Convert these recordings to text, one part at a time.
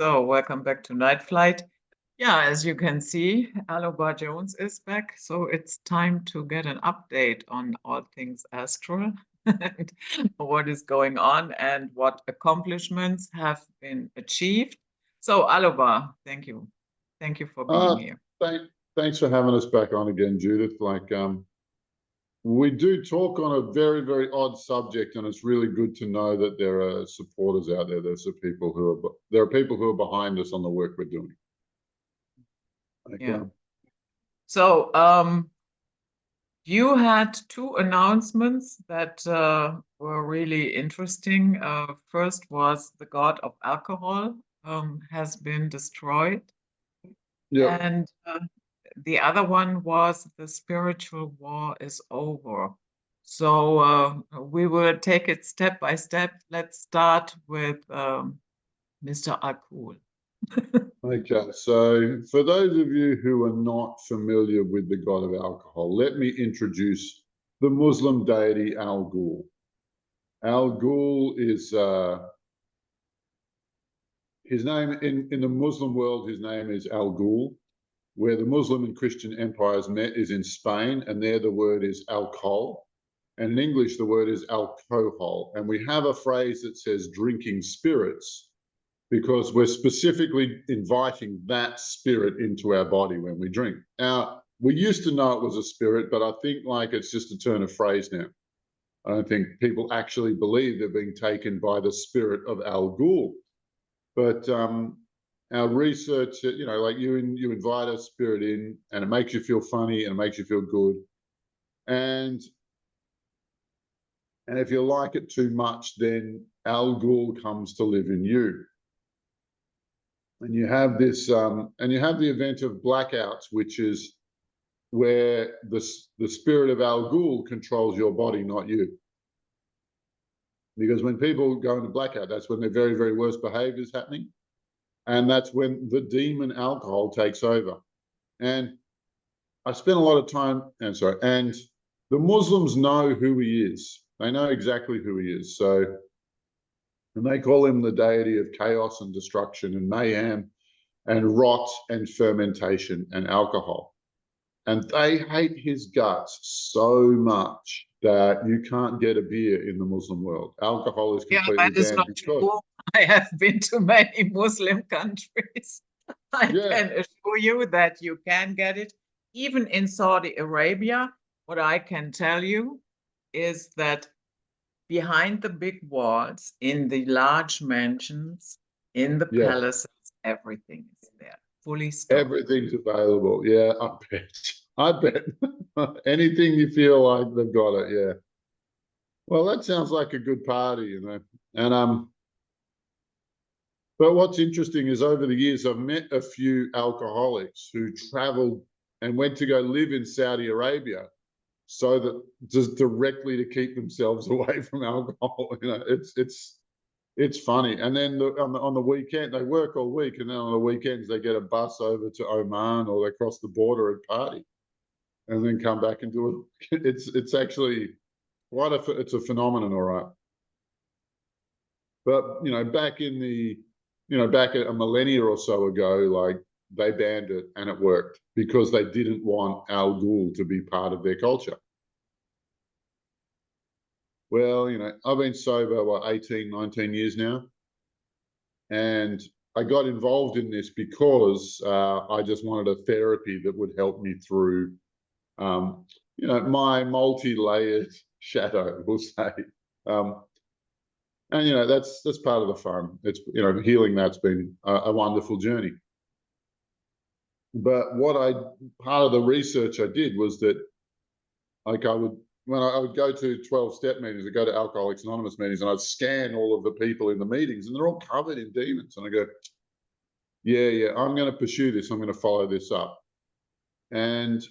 So, welcome back to Night Flight. Yeah, as you can see, Alobar Jones is back. So, it's time to get an update on all things astral and what is going on and what accomplishments have been achieved. So, Alobar, thank you. Thank you for being Uh, here. thanks for having us back on again, Judith. We do talk on a very, very odd subject, and it's really good to know that there are supporters out there. There are people who are behind us on the work we're doing. Yeah. Okay. So, you had two announcements that were really interesting. First was the god of alcohol has been destroyed, Yep. and the other one was the spiritual war is over. So we will take it step by step. Let's start with Mr. Akul. Okay. So for those of you who are not familiar with the god of alcohol, let me introduce the Muslim deity Al Ghul. Al Ghul is his name in the Muslim world. His name is Al Ghul. Where the Muslim and Christian empires met is in Spain, and there the word is alcohol. And in English, the word is alcohol. And we have a phrase that says drinking spirits because we're specifically inviting that spirit into our body when we drink. Now, we used to know it was a spirit, but I think like it's just a turn of phrase now. I don't think people actually believe they're being taken by the spirit of Al Ghul. But our research, like you invite a spirit in, and it makes you feel funny and it makes you feel good, and if you like it too much, then Al Ghul comes to live in you, and you have this, and you have the event of blackouts, which is where the spirit of Al Ghul controls your body, not you. Because when people go into blackout, that's when their very, very worst behavior is happening. And that's when the demon alcohol takes over. And I spent a lot of time, and the Muslims know who he is. They know exactly who he is. So, and they call him the deity of chaos and destruction and mayhem and rot and fermentation and alcohol. And they hate his guts so much that you can't get a beer in the Muslim world. Alcohol is Yeah, completely that is banned not because, true. I have been to many Muslim countries. I yeah, can assure you that you can get it. Even in Saudi Arabia, what I can tell you is that behind the big walls, in the large mansions, in the yeah, palaces, everything is there, fully stocked. everything's available. Yeah, I bet. I bet. Anything you feel like they've got it. Yeah. Well, that sounds like a good party. And but what's interesting is over the years I've met a few alcoholics who traveled and went to go live in Saudi Arabia so that just directly to keep themselves away from alcohol. It's funny. And then on the weekend they work all week, and then on the weekends they get a bus over to Oman or they cross the border and party, and then come back and do it. It's actually it's a phenomenon, all right. But back a millennia or so ago, like they banned it and it worked because they didn't want Al Ghul to be part of their culture. Well, I've been sober, 18, 19 years now. And I got involved in this because I just wanted a therapy that would help me through, my multi-layered shadow, we'll say. And that's part of the fun. It's healing. That's been a wonderful journey. But part of the research I did was that, like, when I would go to 12-step meetings, I'd go to Alcoholics Anonymous meetings, and I'd scan all of the people in the meetings, and they're all covered in demons. And I go, yeah, I'm going to pursue this. I'm going to follow this up. And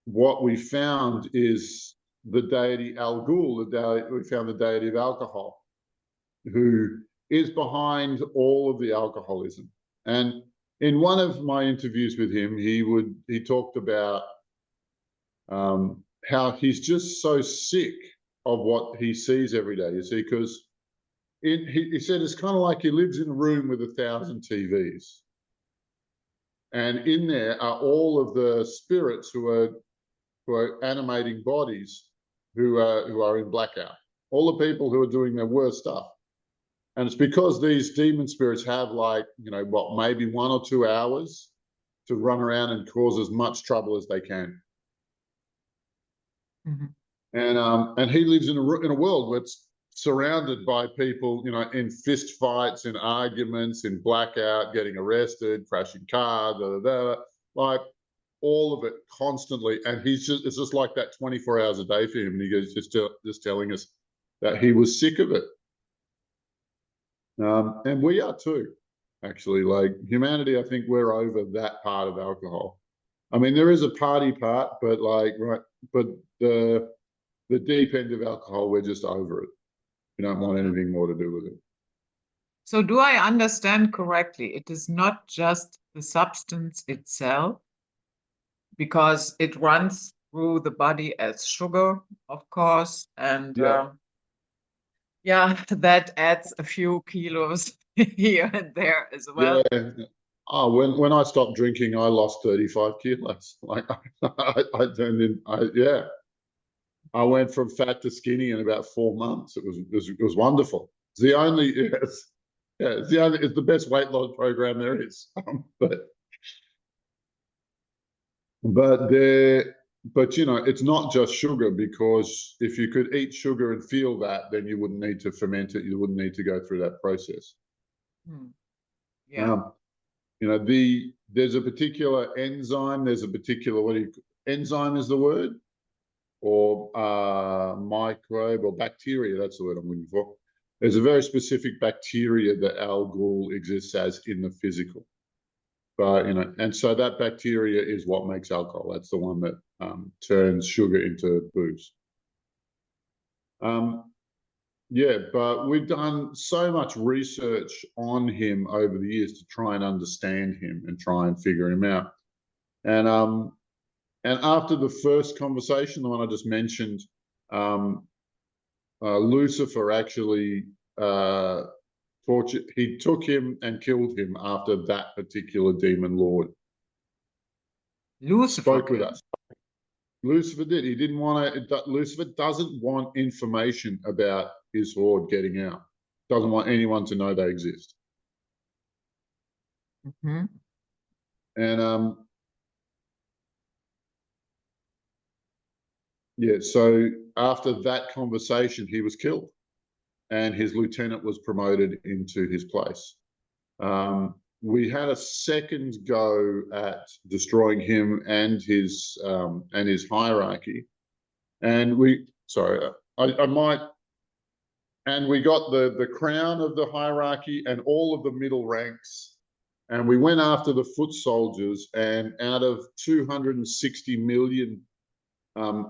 what we found is the deity Al Ghul, we found the deity of alcohol, who is behind all of the alcoholism. And in one of my interviews with him, he talked about how he's just so sick of what he sees every day. You see, because he said it's kind of like he lives in a room with 1,000 TVs. And in there are all of the spirits who are animating bodies who are in blackout. All the people who are doing their worst stuff. And it's because these demon spirits have, like, you know, what, maybe 1 or 2 hours to run around and cause as much trouble as they can. And he lives in a world where it's surrounded by people, you know, in fist fights, in arguments, in blackout, getting arrested, crashing cars, like all of it constantly. And it's just like that 24 hours a day for him. And he goes, just telling us that he was sick of it. And we are too, actually. Like humanity, I think we're over that part of alcohol. I mean, there is a party part, but the deep end of alcohol, we're just over it. We don't want anything more to do with it. So do I understand correctly? It is not just the substance itself, because it runs through the body as sugar, of course, and yeah, that adds a few kilos here and there as well. Yeah. Oh, when I stopped drinking, I lost 35 kilos. Like I turned in, I went from fat to skinny in about 4 months. It was wonderful. It's the only, it's the best weight loss program there is. But you know, it's not just sugar, because if you could eat sugar and feel that, then you wouldn't need to ferment it. You wouldn't need to go through that process. Yeah. You know, there's a particular enzyme. There's a particular, enzyme is the word, or microbe or bacteria. That's the word I'm looking for. There's a very specific bacteria that alcohol exists as in the physical. But, you know, and so that bacteria is what makes alcohol. That's the one that turns sugar into booze. Yeah, but we've done so much research on him over the years to try and understand him and try and figure him out. And after the first conversation, the one I just mentioned, Lucifer actually he took him and killed him after that particular demon lord spoke with us. Lucifer did. He didn't want to. Lucifer doesn't want information about his horde getting out. Doesn't want anyone to know they exist. And yeah, so after that conversation, he was killed, and his lieutenant was promoted into his place. We had a second go at destroying him and his hierarchy, and we got the crown of the hierarchy and all of the middle ranks, and we went after the foot soldiers, and out of 260 million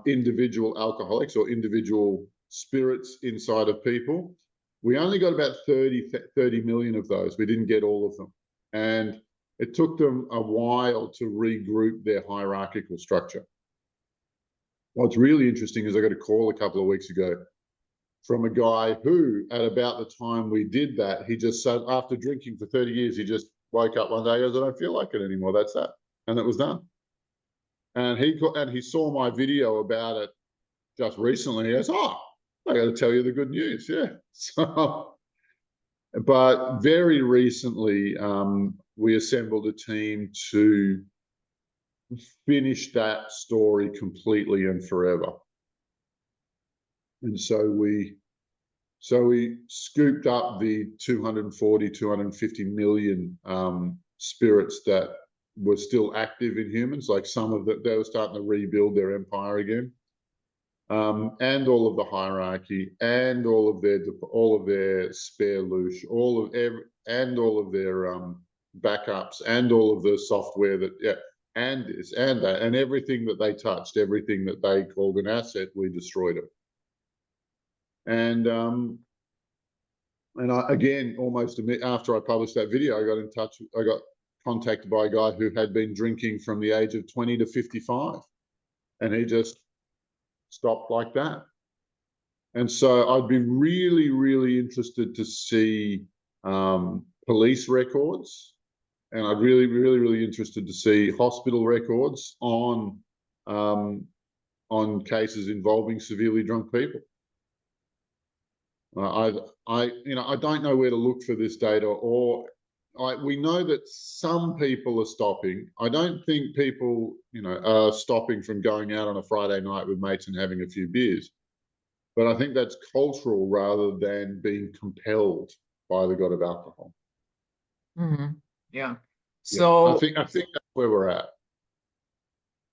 individual alcoholics or individual spirits inside of people, we only got about 30 million of those. We didn't get all of them. And it took them a while to regroup their hierarchical structure. What's really interesting is I got a call a couple of weeks ago from a guy who, at about the time we did that, he just said, after drinking for 30 years, he just woke up one day and goes, I don't feel like it anymore. That's that. And it was done. And he saw my video about it just recently. He goes, oh, I got to tell you the good news. Yeah. So, but very recently, we assembled a team to finish that story completely and forever. And so we scooped up the 240, 250 million spirits that were still active in humans. Like some of that, they were starting to rebuild their empire again. And all of the hierarchy, and all of their spare loosh, and all of their backups, and all of the software and this and that, and everything that they touched, everything that they called an asset, we destroyed it. And again, almost after I published that video, I got contacted by a guy who had been drinking from the age of 20 to 55, and he just stopped like that. And so I'd be really, really interested to see police records, and I'd really, really, really interested to see hospital records on cases involving severely drunk people. I don't know where to look for this data, or we know that some people are stopping. I don't think people, are stopping from going out on a Friday night with mates and having a few beers. But I think that's cultural rather than being compelled by the god of alcohol. Mm-hmm. Yeah. Yeah, I So, think that's where we're at.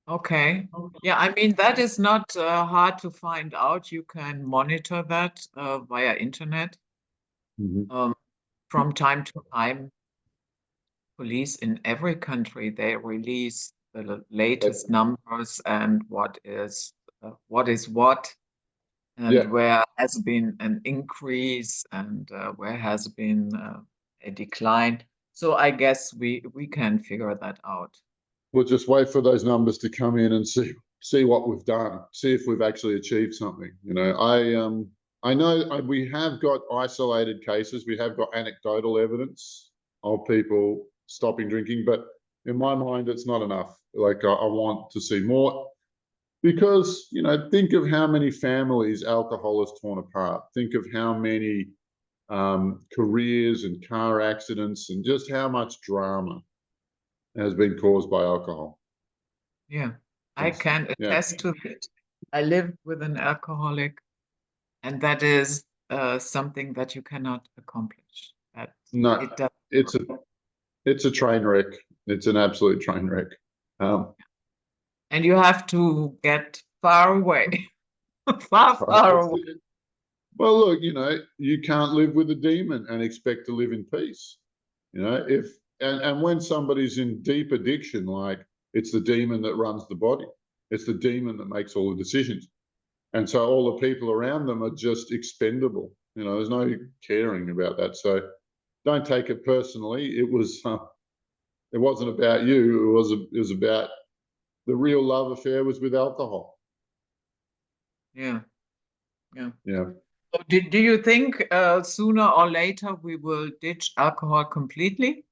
okay. Yeah, I mean, that is not hard to find out. You can monitor that via internet. Mhm. Um, from time to time, police in every country, they release the latest numbers and what is what, Yeah, and where has been an increase and where has been a decline. So I guess we can figure that out. we'll just wait for those numbers to come in and see what we've done, see if we've actually achieved something. I know we have got isolated cases, we have got anecdotal evidence of people stopping drinking, but in my mind, it's not enough. Like I want to see more because think of how many families alcohol has torn apart. Think of how many careers and car accidents and just how much drama has been caused by alcohol. Yeah, I It's, can yeah, attest to it. I live with an alcoholic, and that is something that you cannot accomplish. That no, it does. it's a it's a train wreck. It's an absolute train wreck. Um, And you have to get far away, far, right, far away. well, look, you can't live with a demon and expect to live in peace. If and when somebody's in deep addiction, like it's the demon that runs the body, it's the demon that makes all the decisions, and so all the people around them are just expendable. There's no caring about that. So don't take it personally. It wasn't about you. It was about the real love affair was with alcohol. Yeah, yeah. Yeah. So do you think sooner or later we will ditch alcohol completely?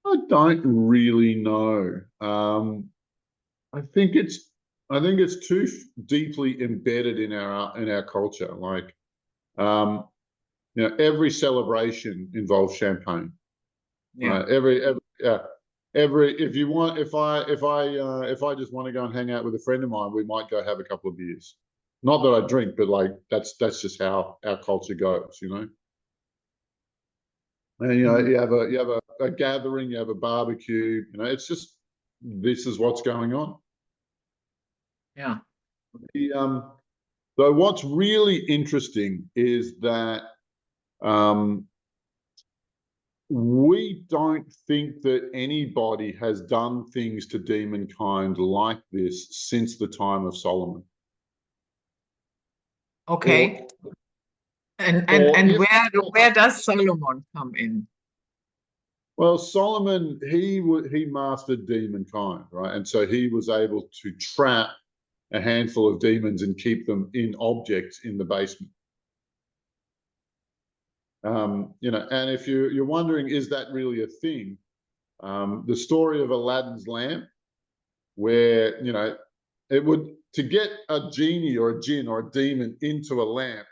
I don't really know. I think it's I think it's too deeply embedded in our culture. Like, every celebration involves champagne. Yeah. Right. Every if I just want to go and hang out with a friend of mine, we might go have a couple of beers. Not that I drink, but like that's just how our culture goes. And Mhm. you have a gathering, you have a barbecue. It's just this is what's going on. Yeah. The, so what's really interesting is that um, we don't think that anybody has done things to demonkind like this since the time of Solomon. Okay. Or, And if where does Solomon come in? well, Solomon he mastered demonkind, right? And so he was able to trap a handful of demons and keep them in objects in the basement. And if you're wondering, is that really a thing? The story of Aladdin's lamp, where it would to get a genie or a jinn or a demon into a lamp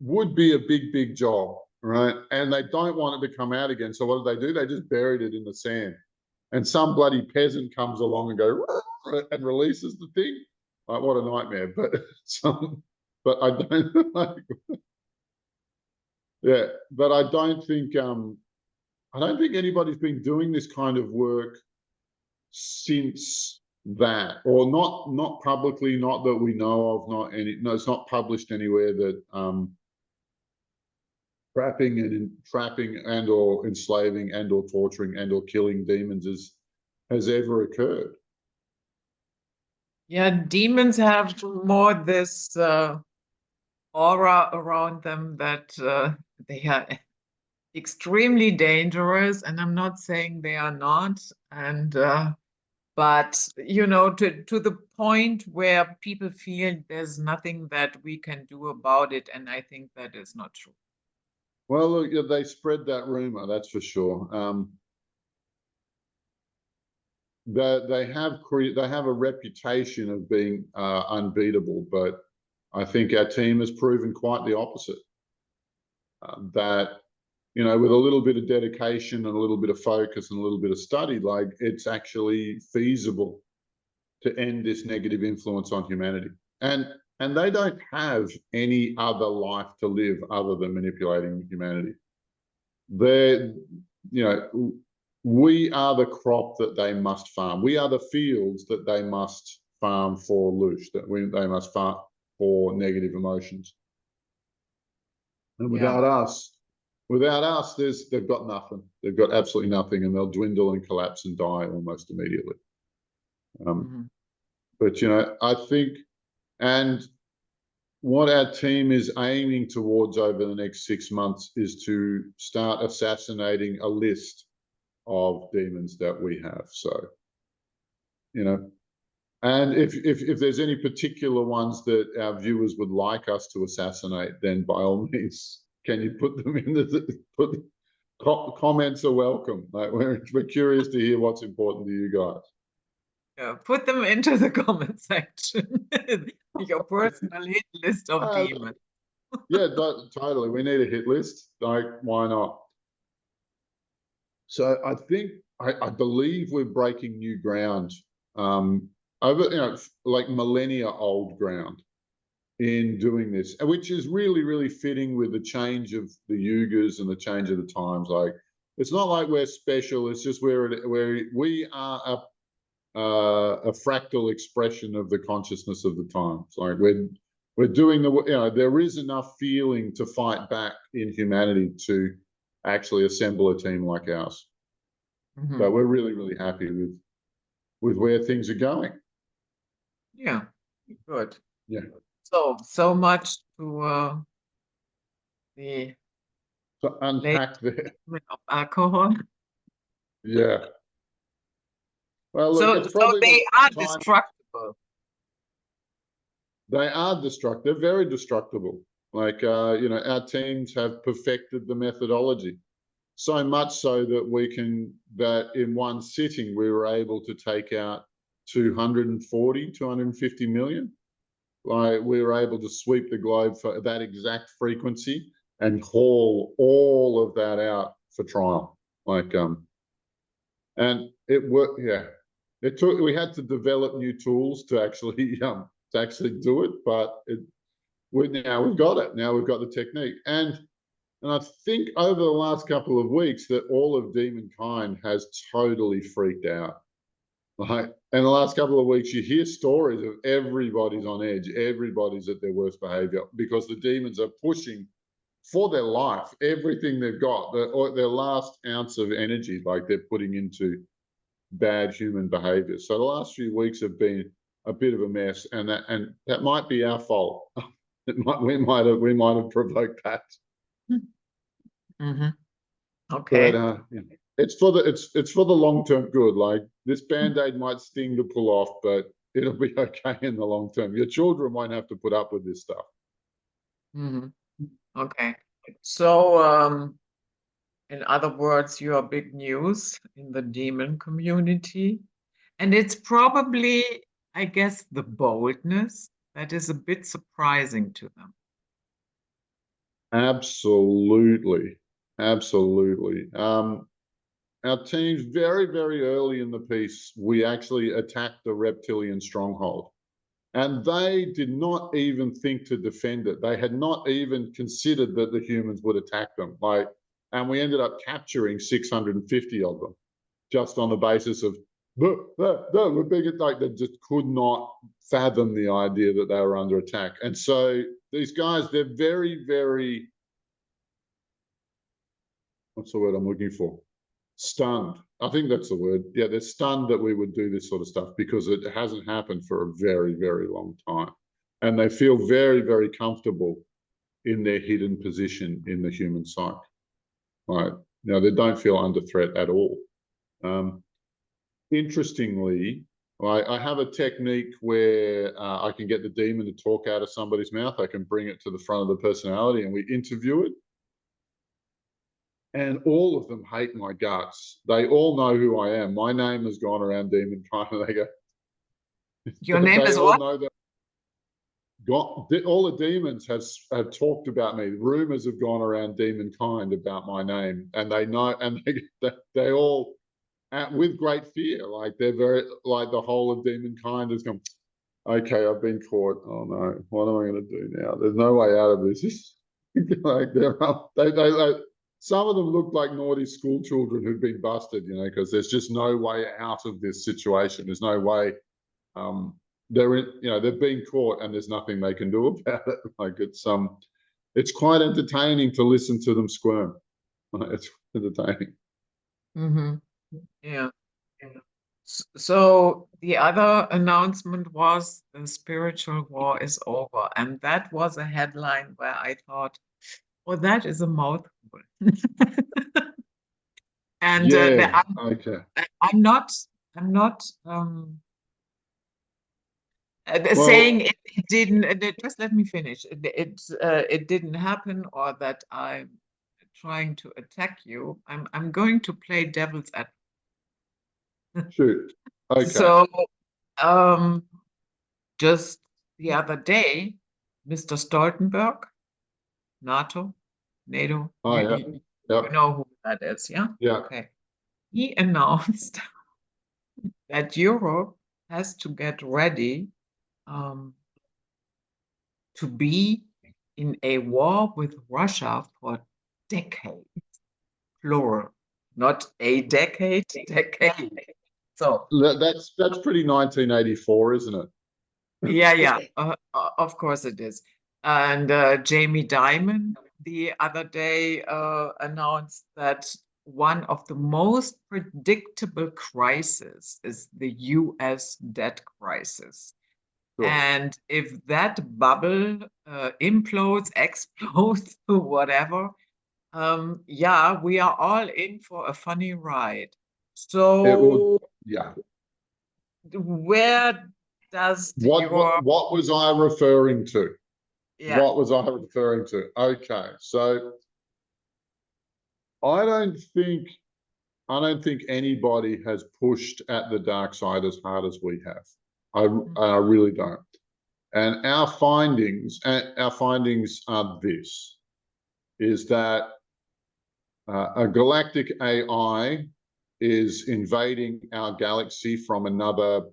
would be a big, big job, right? And they don't want it to come out again. So what do? They just buried it in the sand. And some bloody peasant comes along and go and releases the thing. Like, what a nightmare! But I don't like, yeah. But I don't think anybody's been doing this kind of work since that, or not publicly, not that we know of, no, it's not published anywhere that trapping and or enslaving and or torturing and or killing demons has ever occurred. Yeah, demons have more this aura around them that they are extremely dangerous, and I'm not saying they are not. And But, you know, to the point where people feel there's nothing that we can do about it. And I think that is not true. Well, look, yeah, they spread that rumor, that's for sure. They have a reputation of being unbeatable, but I think our team has proven quite the opposite. That, you know, with a little bit of dedication and a little bit of focus and a little bit of study, like, it's actually feasible to end this negative influence on humanity. And they don't have any other life to live other than manipulating humanity. They're, you know, we are the crop that they must farm. We are the fields that they must farm for loosh, they must farm for negative emotions. And Yeah. without us, they've got nothing. They've got absolutely nothing, and they'll dwindle and collapse and die almost immediately. But, you know, I think, and what our team is aiming towards over the next 6 months is to start assassinating a list of demons that we have. So, you know, and if there's any particular ones that our viewers would like us to assassinate, then by all means, can you put them in comments are welcome. Like, we're curious to hear what's important to you guys. Yeah, put them into the comment section. Your personal hit list of demons. Yeah, totally. We need a hit list. Like, why not? So I think I believe we're breaking new ground, over, you know, like millennia old ground in doing this, which is really, really fitting with the change of the yugas and the change of the times. Like, it's not like we're special. It's just where we are a fractal expression of the consciousness of the times. Like, we're doing the, you know, there is enough feeling to fight back in humanity to actually assemble a team like ours. So we're really, really happy with where things are going. Yeah, good. Yeah. So much to the So unpack there. of alcohol. Yeah. Well, look, So it's probably they the are time. destructible. They are destructive. They're very destructible. Like, you know, our teams have perfected the methodology, so much so that in one sitting, we were able to take out 240, 250 million. Like, we were able to sweep the globe for that exact frequency and haul all of that out for trial. Like, and it worked. Yeah, we had to develop new tools to actually do it, but now we've got it. Now we've got the technique, and I think over the last couple of weeks that all of demonkind has totally freaked out. Like, in the last couple of weeks, you hear stories of everybody's on edge, everybody's at their worst behavior because the demons are pushing for their life, everything they've got, their last ounce of energy, like, they're putting into bad human behavior. So the last few weeks have been a bit of a mess, and that might be our fault. We might have provoked that. Okay. But it's for the long-term good. Like, this band-aid might sting to pull off, but it'll be okay in the long term. Your children won't have to put up with this stuff. Okay. So, in other words, you are big news in the demon community. And it's probably, I guess, the boldness that is a bit surprising to them. Absolutely. Absolutely. Our teams, very, very early in the piece, we actually attacked the reptilian stronghold. And they did not even think to defend it. They had not even considered that the humans would attack them. Like, and we ended up capturing 650 of them just on the basis of, we're big. Like, they just could not fathom the idea that they were under attack. And so these guys, they're very, very, what's the word I'm looking for? Stunned. I think that's the word. Yeah, they're stunned that we would do this sort of stuff because it hasn't happened for a very, very long time. And they feel very, very comfortable in their hidden position in the human psyche. Right. Now, they don't feel under threat at all. interestingly, I have a technique where I can get the demon to talk out of somebody's mouth. I can bring it to the front of the personality and we interview it. And all of them hate my guts. They all know who I am. My name has gone around demon kind, and they go, Your name they is all what? know that. All the demons have talked about me. Rumors have gone around demon kind about my name, and they know, and they all, with great fear, like they're very, like the whole of demon kind has come. Okay, I've been caught. Oh no, what am I going to do now? There's no way out of this. Like they, some of them look like naughty school children who've been busted, because there's just no way out of this situation. There's no way. They're in, they've been caught and there's nothing they can do about it. Like it's quite entertaining to listen to them squirm. It's entertaining. Mm-hmm. Yeah. So the other announcement was the spiritual war is over. And that was a headline where I thought, well, that is a mouthful. And Yeah. Okay. I'm not saying Well, it didn't. Just let me finish. It didn't happen, or that I'm trying to attack you. I'm going to play devil's advocate. shoot. Okay. So, um, just the other day, Mr. Stoltenberg, NATO, Oh yeah. you Yep. know who that is, yeah? Yeah. Okay. He announced that Europe has to get ready um, to be in a war with Russia for decades, plural, not a decade, decade. So, That's pretty 1984, isn't it? yeah, of course it is. And Jamie Dimon the other day announced that one of the most predictable crises is the US debt crisis. Sure. And if that bubble implodes, explodes, whatever, yeah, we are all in for a funny ride. It will. So, Yeah. where does What your, what what was I referring to? yeah, What was I referring to? Okay, so I don't think I don't think anybody has pushed at the dark side as hard as we have. I really don't. And our findings are this: is that a galactic AI is invading our galaxy from another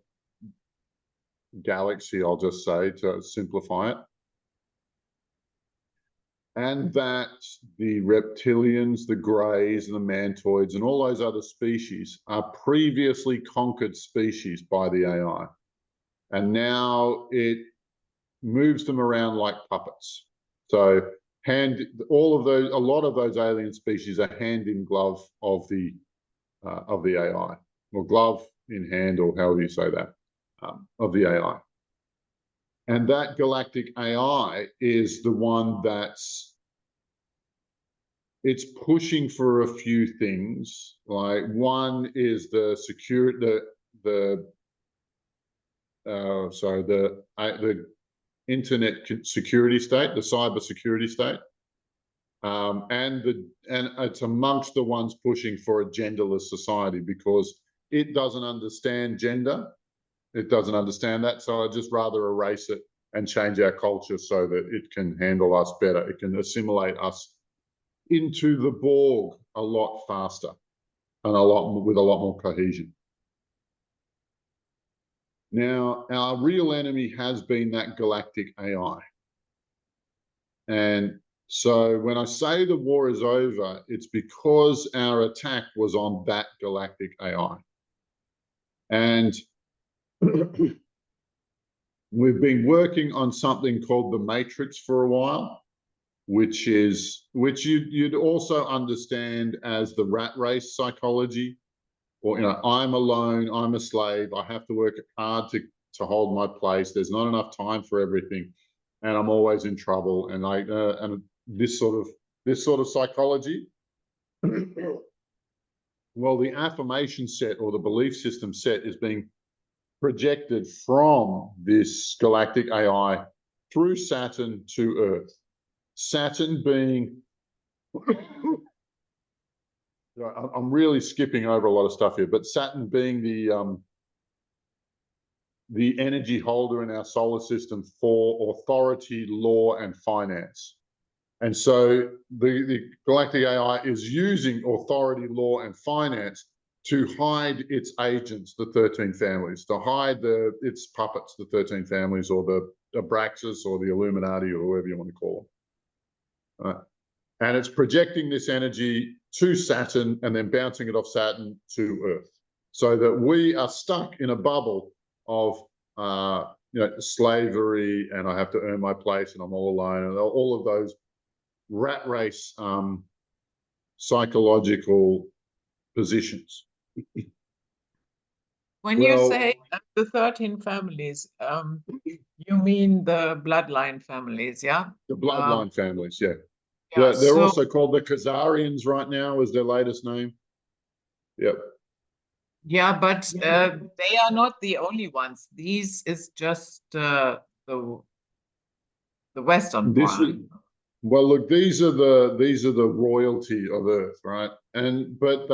galaxy. I'll just say to simplify it. And that the reptilians, the greys, and the mantoids, and all those other species are previously conquered species by the AI. And now it moves them around like puppets. So a lot of those alien species are hand in glove of the AI, or glove in hand, or however you say that, of the AI. And that galactic AI is the one it's pushing for a few things. Like one is the internet security state, the cyber security state, and it's amongst the ones pushing for a genderless society because it doesn't understand gender. It doesn't understand that, so I'd just rather erase it and change our culture so that it can handle us better. It can assimilate us into the Borg a lot faster and with a lot more cohesion. Now, our real enemy has been that galactic AI. And so when I say the war is over, it's because our attack was on that galactic AI. And we've been working on something called the Matrix for a while, which you'd also understand as the rat race psychology, or I'm alone, I'm a slave, I have to work hard to hold my place. There's not enough time for everything, and I'm always in trouble. And this sort of psychology. well, the affirmation set or the belief system set is being projected from this galactic AI through Saturn to Earth. Saturn being, I'm really skipping over a lot of stuff here, but Saturn being the energy holder in our solar system for authority, law, and finance. And so the Galactic AI is using authority, law, and finance to hide its agents, the 13 families, to hide its puppets, the 13 families, or the Abraxas, or the Illuminati, or whoever you want to call them. And it's projecting this energy to Saturn and then bouncing it off Saturn to Earth, so that we are stuck in a bubble of slavery, and I have to earn my place, and I'm all alone, and all of those rat race psychological positions. When you say the 13 families, you mean the bloodline families, yeah? The bloodline families, yeah. Yeah, They're also called the Khazarians right now, is their latest name. Yep. Yeah, but they are not the only ones. These is just the Western one. Well, look, these are the royalty of Earth, right? But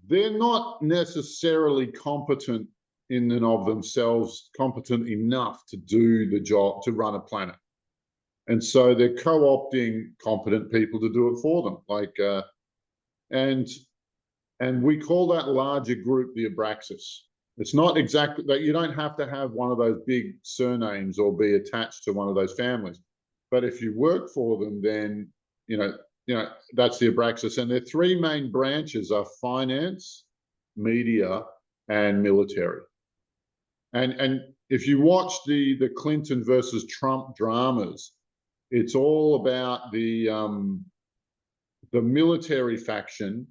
they're not necessarily competent in and of themselves, competent enough to do the job, to run a planet. And so they're co-opting competent people to do it for them. And we call that larger group the Abraxas. It's not exactly that. You don't have to have one of those big surnames or be attached to one of those families. But if you work for them, then that's the Abraxas. And their three main branches are finance, media, and military. And if you watch the Clinton versus Trump dramas, it's all about the military faction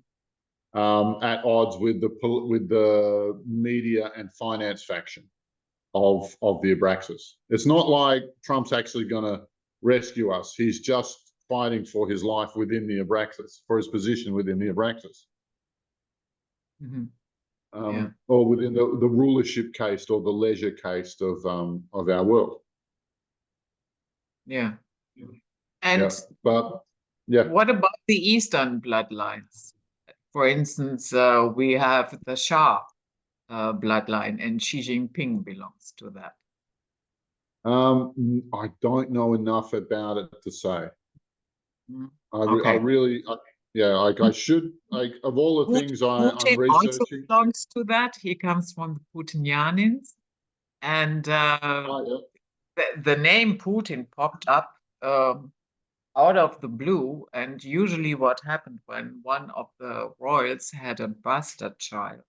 at odds with the media and finance faction of the Abraxas. It's not like Trump's actually going to rescue us. He's just fighting for his life within the Abraxas, for his position within the Abraxas. Or within the rulership caste or the leisure caste of our world. Yeah. And what about the Eastern bloodlines? For instance, we have the Shah bloodline, and Xi Jinping belongs to that. I don't know enough about it to say. I should, of all the things I'm researching. Also belongs to that. He comes from the Putinians, and the name Putin popped up out of the blue. And usually what happened when one of the royals had a bastard child,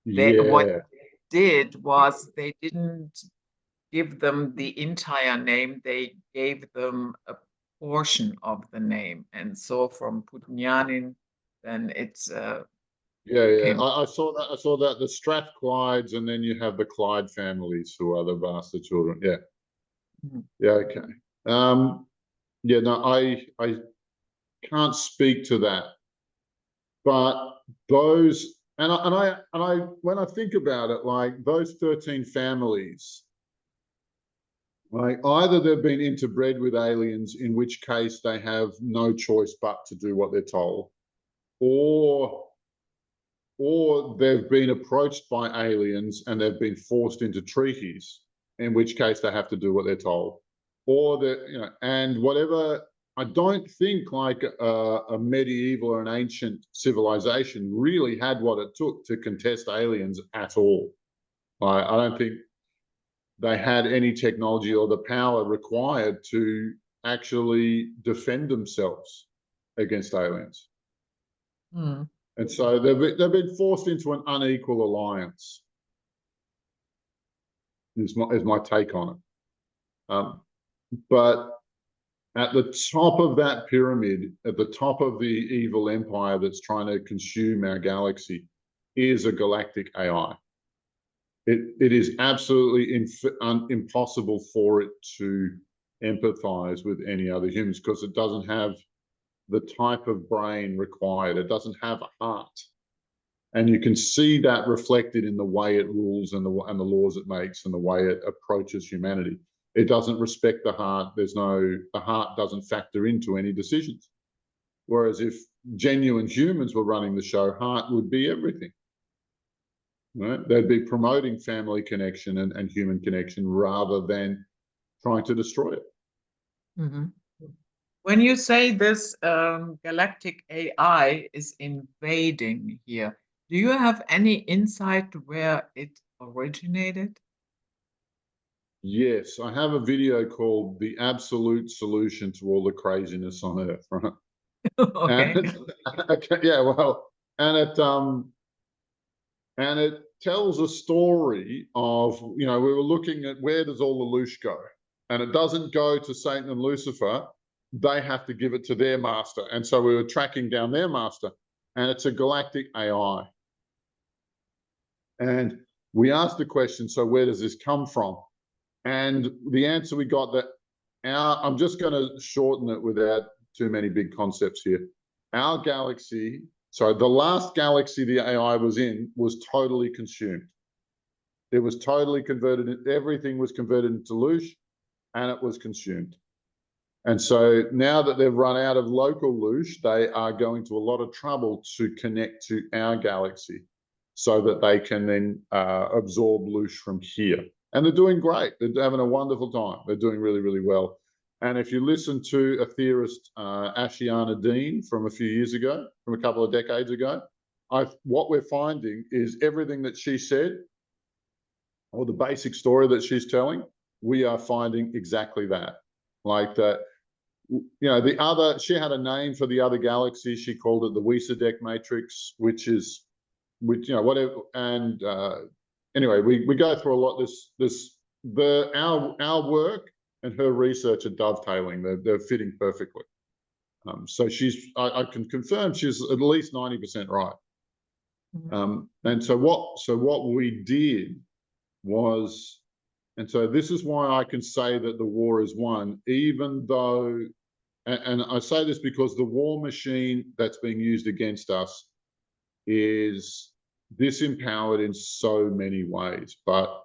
what they did was they didn't give them the entire name, they gave them a portion of the name. And so from Putinianin, then it's I saw that the Strathclydes, and then you have the Clyde families, who are the bastard children. Okay. I can't speak to that, but those, and I when I think about it, like those 13 families, like either they've been interbred with aliens, in which case they have no choice but to do what they're told, or they've been approached by aliens and they've been forced into treaties, in which case they have to do what they're told, or and whatever. I don't think like a medieval or an ancient civilization really had what it took to contest aliens at all. I don't think they had any technology or the power required to actually defend themselves against aliens. And so they've been forced into an unequal alliance, is my take on it. But at the top of that pyramid, at the top of the evil empire that's trying to consume our galaxy, is a galactic AI. It is absolutely impossible for it to empathize with any other humans, because it doesn't have the type of brain required. It doesn't have a heart. And you can see that reflected in the way it rules and the laws it makes and the way it approaches humanity. It doesn't respect the heart. The heart doesn't factor into any decisions. Whereas if genuine humans were running the show, heart would be everything. Right? They'd be promoting family connection and human connection rather than trying to destroy it. Mm-hmm. When you say this galactic AI is invading here, do you have any insight to where it originated? Yes, I have a video called "The Absolute Solution to All the Craziness on Earth." Right? Okay. Yeah, well, and it tells a story of, we were looking at where does all the loosh go, and it doesn't go to Satan and Lucifer. They have to give it to their master, and so we were tracking down their master, and it's a galactic AI. And we asked the question, so where does this come from? And the answer we got that I'm just going to shorten it without too many big concepts here. Our galaxy, so the last galaxy the AI was in was totally consumed. It was totally converted. Everything was converted into loosh and it was consumed. And so now that they've run out of local loosh, they are going to a lot of trouble to connect to our galaxy so that they can then absorb loosh from here. And they're doing great. They're having a wonderful time. They're doing really, really well. And if you listen to a theorist, Ashiana Dean, from a few years ago, from a couple of decades ago, what we're finding is everything that she said, or the basic story that she's telling, we are finding exactly that. Like that, she had a name for the other galaxy. She called it the Wiesadek matrix, which whatever. And anyway, we go through a lot. Our work and her research are dovetailing. They're fitting perfectly. So I can confirm she's at least 90% right. Mm-hmm. And so what we did was, and so this is why I can say that the war is won, even though, and I say this because the war machine that's being used against us is disempowered in so many ways. But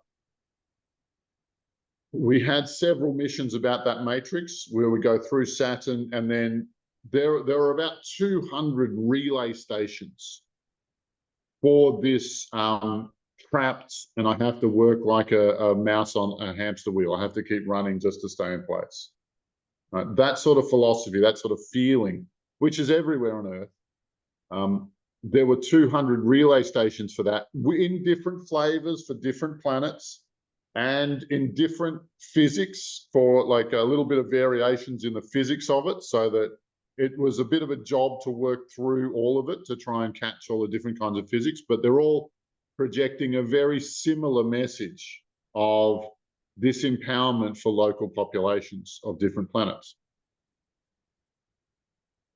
we had several missions about that matrix where we go through Saturn, and then there are about 200 relay stations for this trapped, and I have to work like a mouse on a hamster wheel. I have to keep running just to stay in place. Right? That sort of philosophy, that sort of feeling, which is everywhere on Earth. There were 200 relay stations for that in different flavors for different planets and in different physics for like a little bit of variations in the physics of it, so that it was a bit of a job to work through all of it to try and catch all the different kinds of physics, but they're all projecting a very similar message of this empowerment for local populations of different planets.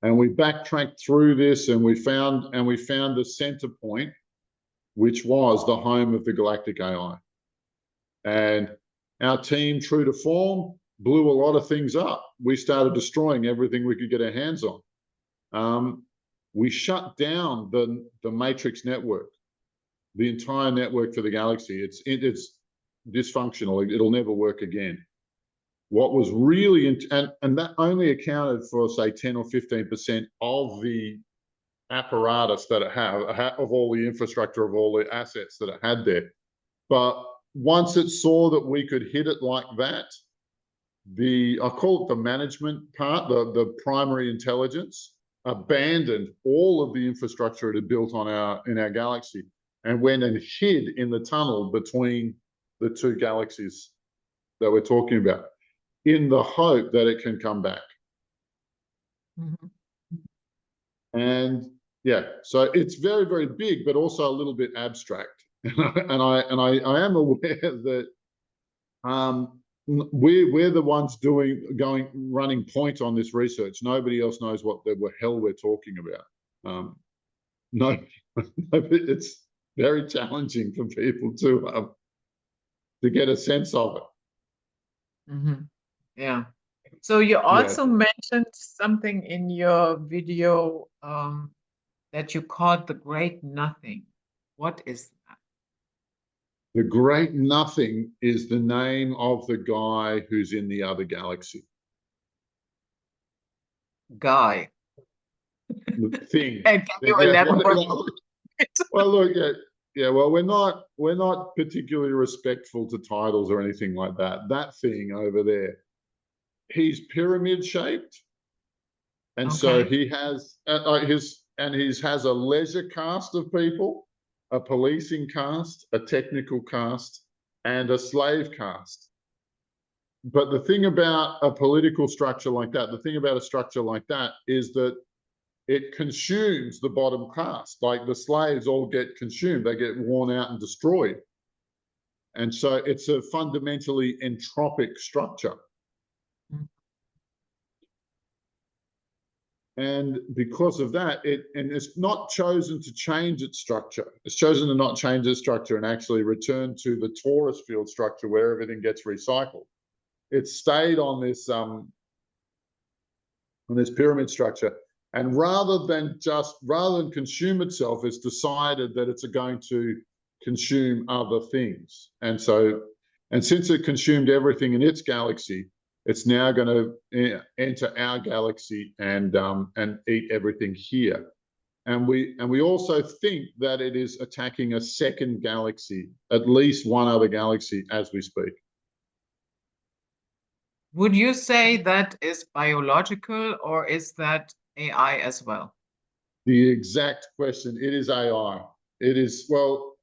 And we backtracked through this, and we found the center point, which was the home of the Galactic AI. And our team, true to form, blew a lot of things up. We started destroying everything we could get our hands on. We shut down the matrix network, the entire network for the galaxy. It's dysfunctional. It'll never work again. What was really, and that only accounted for, say, 10 or 15% of the apparatus that it had, of all the infrastructure, of all the assets that it had there. But once it saw that we could hit it like that, I call it the management part, the primary intelligence, abandoned all of the infrastructure it had built in our galaxy and went and hid in the tunnel between the two galaxies that we're talking about, in the hope that it can come back. Mm-hmm. And yeah, so it's very, very big, but also a little bit abstract. And I am aware that we're the ones running point on this research. Nobody else knows what the hell we're talking about. No, it's very challenging for people to get a sense of it. Mm-hmm. Yeah. So you Yeah, also mentioned something in your video that you called the Great Nothing. What is that? the Great Nothing is the name of the guy who's in the other galaxy. Guy. The thing. And can you Yeah. elaborate? Well, look, yeah. Well, we're not particularly respectful to titles or anything like that. That thing over there, he's pyramid shaped, and so Okay. he has has a leisure cast of people, a policing cast, a technical cast, and a slave cast. But the thing about a political structure like that, the thing about a structure like that is that it consumes the bottom caste. Like the slaves all get consumed, they get worn out and destroyed. And so it's a fundamentally entropic structure. Mm. And because of that, it's not chosen to change its structure. It's chosen to not change its structure and actually return to the torus field structure where everything gets recycled. It's stayed on this pyramid structure. And rather than consume itself, it's decided that it's going to consume other things. And since it consumed everything in its galaxy, it's now going to enter our galaxy and eat everything here. And we also think that it is attacking a second galaxy, at least one other galaxy as we speak. Would you say that is biological or is that AI as well? The exact question, it is AI. It is, well,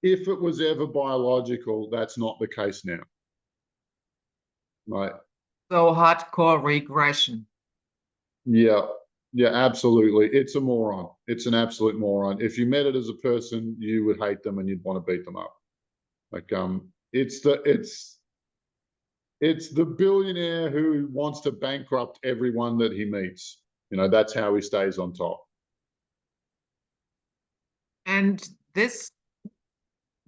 if it was ever biological, that's not the case now. Right. So hardcore regression. Yeah. Yeah, absolutely. It's a moron. It's an absolute moron. If you met it as a person, you would hate them and you'd want to beat them up. Like it's the billionaire who wants to bankrupt everyone that he meets. You know, that's how he stays on top. And this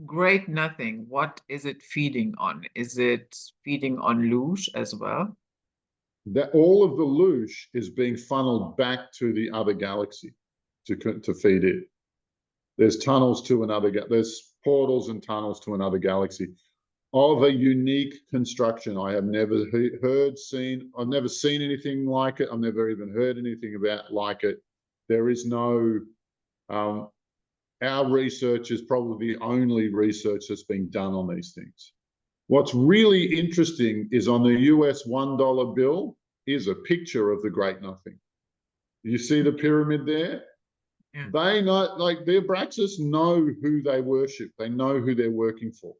Great Nothing, what is it feeding on? Is it feeding on loosh as well? That all of the loosh is being funneled back to the other galaxy to feed it. There's tunnels to there's portals and tunnels to another galaxy of a unique construction. I have never I've never seen anything like it. I've never even heard anything about like it. There is no, our research is probably the only research that's being done on these things. What's really interesting is on the US $1 bill is a picture of the Great Nothing. You see the pyramid there? Yeah. They know, like the Abraxas know who they worship. They know who they're working for.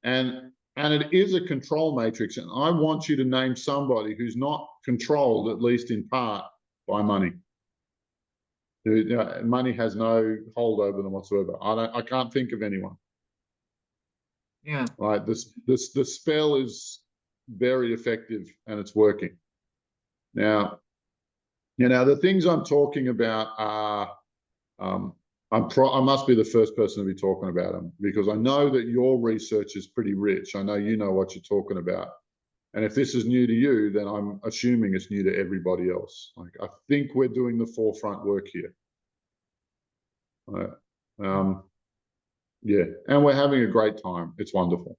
And it is a control matrix. And I want you to name somebody who's not controlled, at least in part, by money. Money has no hold over them whatsoever. I can't think of anyone. Yeah. Right. The spell is very effective and it's working. Now, the things I'm talking about are, I must be the first person to be talking about them because I know that your research is pretty rich. I know you know what you're talking about. And if this is new to you, then I'm assuming it's new to everybody else. Like, I think we're doing the forefront work here. Yeah, and we're having a great time. It's wonderful.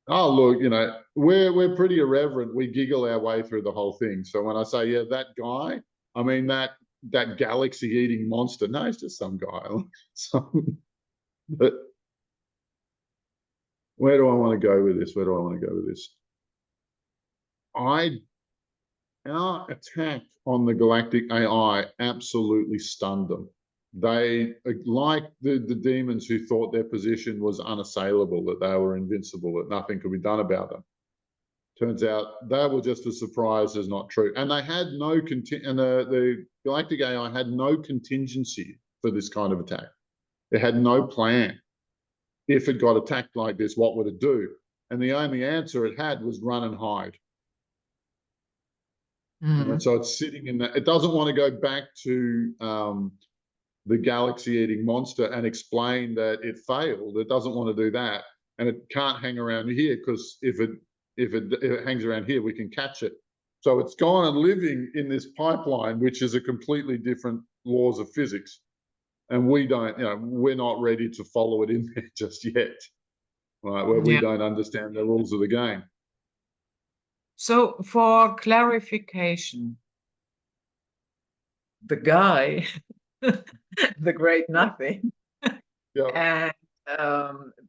Oh, look, we're pretty irreverent. We giggle our way through the whole thing. So when I say, yeah, that guy, I mean that galaxy-eating monster. No, it's just some guy. But where do I want to go with this? Where do I want to go with this? Our attack on the Galactic AI absolutely stunned them. They, like the demons who thought their position was unassailable, that they were invincible, that nothing could be done about them. Turns out they were just as surprised as not true. And they had no the Galactic AI had no contingency for this kind of attack. It had no plan. If it got attacked like this, what would it do? And the only answer it had was run and hide. Mm. So it's sitting in that. It doesn't want to go back to the galaxy-eating monster and explain that it failed. It doesn't want to do that. And it can't hang around here because if if it hangs around here, we can catch it. So it's gone and living in this pipeline, which is a completely different laws of physics. And we don't, we're not ready to follow it in there just yet, right? Where we don't understand the rules of the game. So for clarification, the guy, the great nothing, and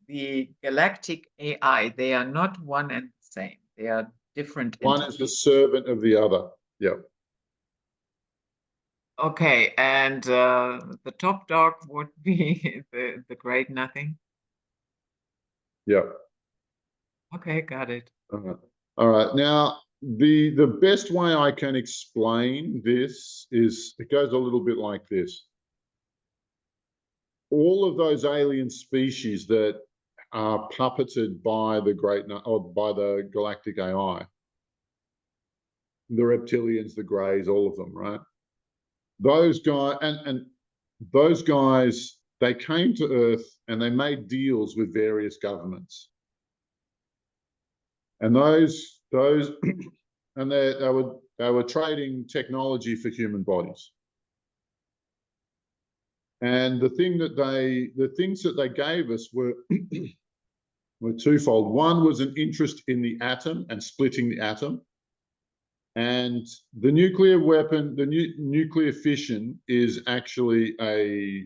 the galactic AI, they are not one and the same. They are different One entities. is the servant of the other. Yeah. Okay, and the top dog would be the great nothing. Yeah. Okay, got it. All right. Now, the best way I can explain this is it goes a little bit like this. All of those alien species that are puppeted by the by the galactic AI, the reptilians, the greys, all of them, right? Those guys and those guys, they came to Earth and they made deals with various governments. And those and they were trading technology for human bodies. And the things that they gave us were were twofold. One was an interest in the atom and splitting the atom. And the nuclear weapon, the nuclear fission is actually a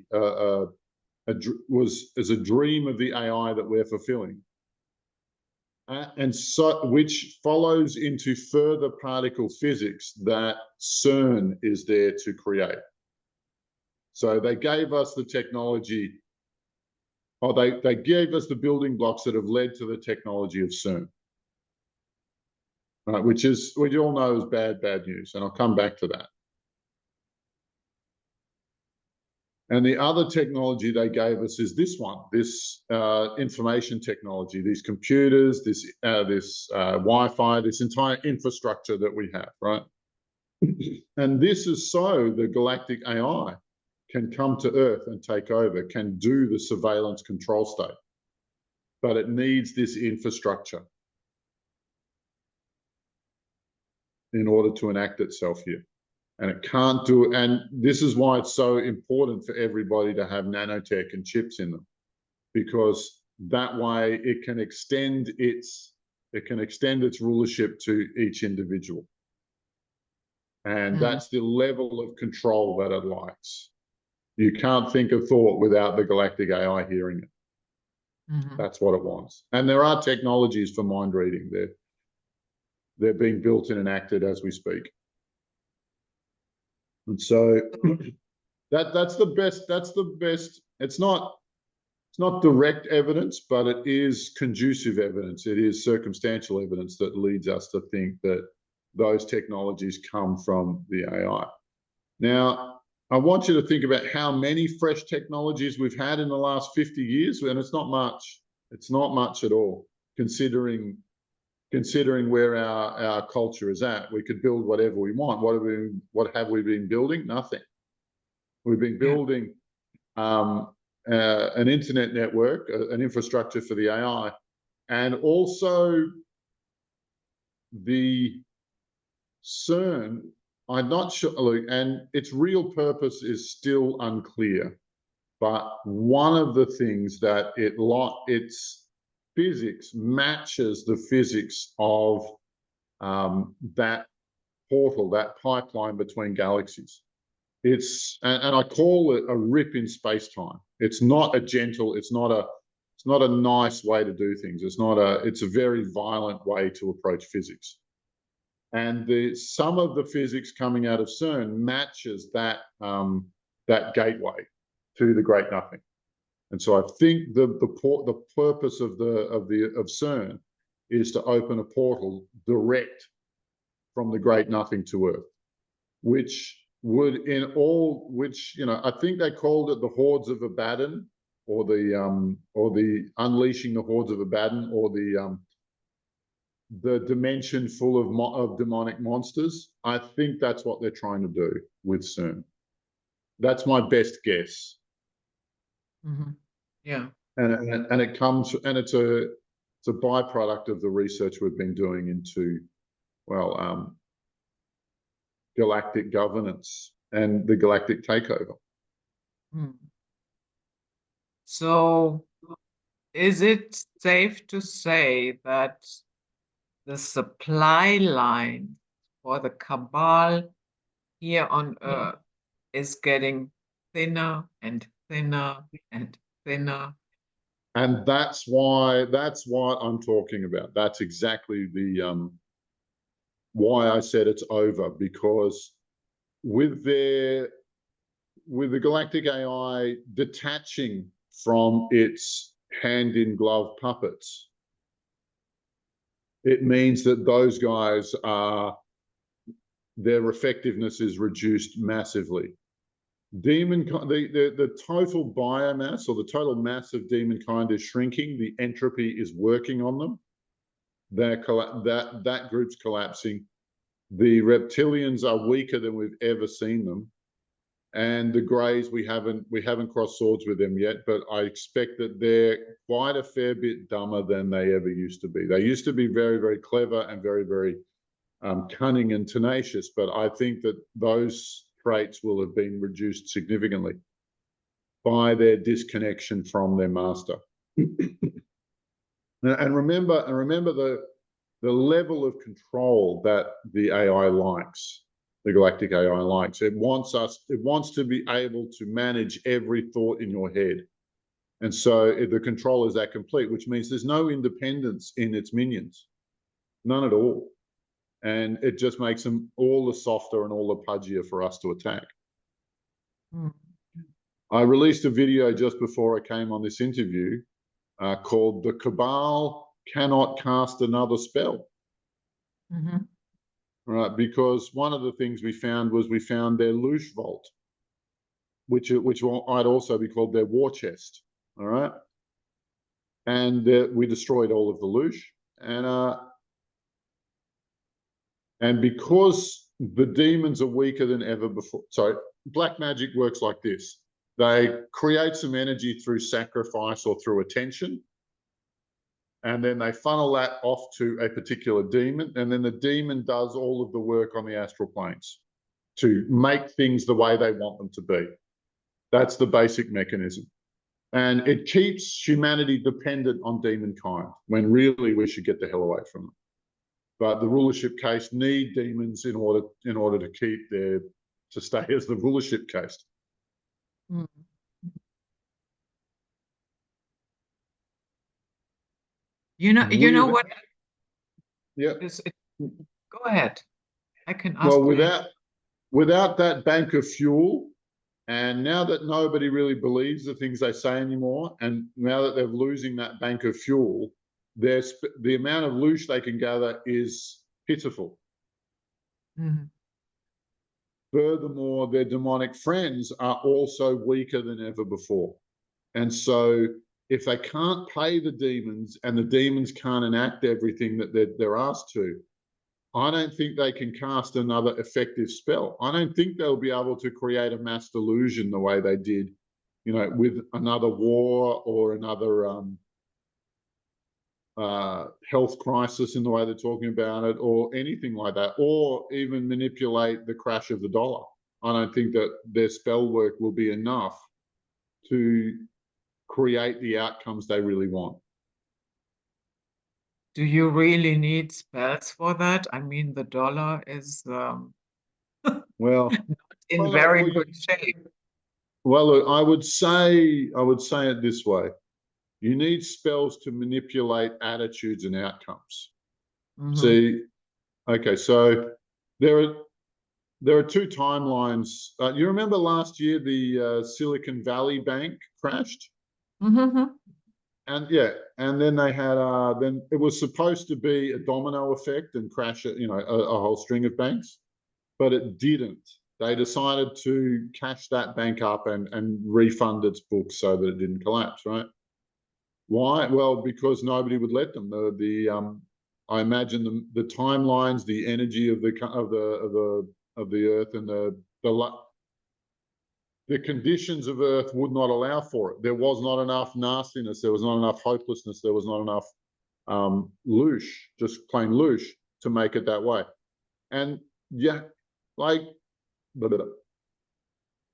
dream of the AI that we're fulfilling. And so, which follows into further particle physics that CERN is there to create. So they gave us the technology, or they gave us the building blocks that have led to the technology of CERN, right? Which we all know is bad news, and I'll come back to that. And the other technology they gave us is this one, this information technology, these computers, this Wi-Fi, this entire infrastructure that we have, right? And this is so the galactic AI can come to Earth and take over, can do the surveillance control state. But it needs this infrastructure in order to enact itself here. And it can't do it. And this is why it's so important for everybody to have nanotech and chips in them, because that way it can extend its rulership to each individual. And that's the level of control that it likes. You can't think a thought without the galactic AI hearing it. That's what it wants. And there are technologies for mind reading. They're being built and enacted as we speak. And so that's the best. It's not direct evidence, but it is conducive evidence. It is circumstantial evidence that leads us to think that those technologies come from the AI. Now, I want you to think about how many fresh technologies we've had in the last 50 years, and it's not much. It's not much at all, considering where our culture is at. We could build whatever we want. What have we been building? Nothing. We've been building an internet network, an infrastructure for the AI, and also the CERN. I'm not sure, and its real purpose is still unclear. But one of the things that its physics matches the physics of that portal, that pipeline between galaxies. And I call it a rip in space-time. It's not a gentle, it's not a nice way to do things. It's a very violent way to approach physics. And some of the physics coming out of CERN matches that gateway to the great nothing. And so I think the purpose of CERN is to open a portal direct from the great nothing to Earth, which I think they called it the hordes of Abaddon, or the unleashing the hordes of Abaddon, or the dimension full of demonic monsters. I think that's what they're trying to do with CERN. That's my best guess. Yeah. And it comes, and It's a byproduct of the research we've been doing into, well, galactic governance and the galactic takeover. So is it safe to say that the supply line for the cabal here on Earth is getting thinner and thinner and thinner? And that's what I'm talking about. That's exactly the why I said it's over, because with the Galactic AI detaching from its hand-in-glove puppets, it means that those guys their effectiveness is reduced massively. The total biomass, or the total mass of demonkind, is shrinking. The entropy is working on them. That group's collapsing. The reptilians are weaker than we've ever seen them, and the greys, we haven't crossed swords with them yet, but I expect that they're quite a fair bit dumber than they ever used to be. They used to be very, very clever and very, very cunning and tenacious, but I think that those traits will have been reduced significantly by their disconnection from their master. And remember the level of control that the AI likes, the Galactic AI likes. It wants to be able to manage every thought in your head. And so the control is that complete, which means there's no independence in its minions, none at all. And it just makes them all the softer and all the pudgier for us to attack. I released a video just before I came on this interview called "The Cabal Cannot Cast Another Spell." Right, because one of the things we found their loosh vault, which I'd also be called their war chest. All right, and we destroyed all of the loosh, and because the demons are weaker than ever before. So black magic works like this: they create some energy through sacrifice or through attention, and then they funnel that off to a particular demon, and then the demon does all of the work on the astral planes to make things the way they want them to be. That's the basic mechanism. And it keeps humanity dependent on demonkind, when really we should get the hell away from them. But the rulership caste need demons in order to keep to stay as the rulership caste. You know what? Yeah. Go ahead. I can ask. Well, without that bank of fuel, and now that nobody really believes the things they say anymore, and now that they're losing that bank of fuel, the amount of loosh they can gather is pitiful. Furthermore, their demonic friends are also weaker than ever before. And so if they can't pay the demons and the demons can't enact everything that they're asked to, I don't think they can cast another effective spell. I don't think they'll be able to create a mass delusion the way they did, with another war or another health crisis in the way they're talking about it, or anything like that, or even manipulate the crash of the dollar. I don't think that their spell work will be enough to create the outcomes they really want. Do you really need spells for that? I mean, the dollar is well not in very good shape. Well, look, I would say it this way: you need spells to manipulate attitudes and outcomes. See, okay, so there are two timelines. You remember last year the Silicon Valley Bank crashed? And yeah, and then they had then it was supposed to be a domino effect and crash a whole string of banks, but it didn't. They decided to cash that bank up and refund its books so that it didn't collapse, right? Why? Well, because nobody would let them. I imagine the timelines, the energy of the Earth, and the conditions of Earth would not allow for it. There was not enough nastiness. There was not enough hopelessness. There was not enough loosh, just plain loosh, to make it that way. And yeah, like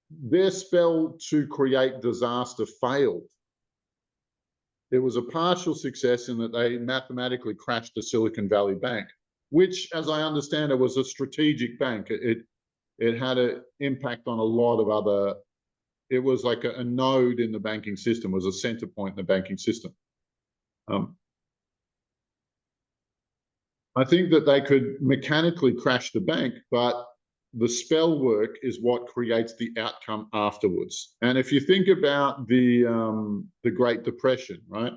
their spell to create disaster failed. It was a partial success in that they mathematically crashed the Silicon Valley Bank, which, as I understand it, was a strategic bank. It had an impact on a lot of other. It was like a node in the banking system, was a center point in the banking system. I think that they could mechanically crash the bank, but the spell work is what creates the outcome afterwards. And if you think about the Great Depression, right?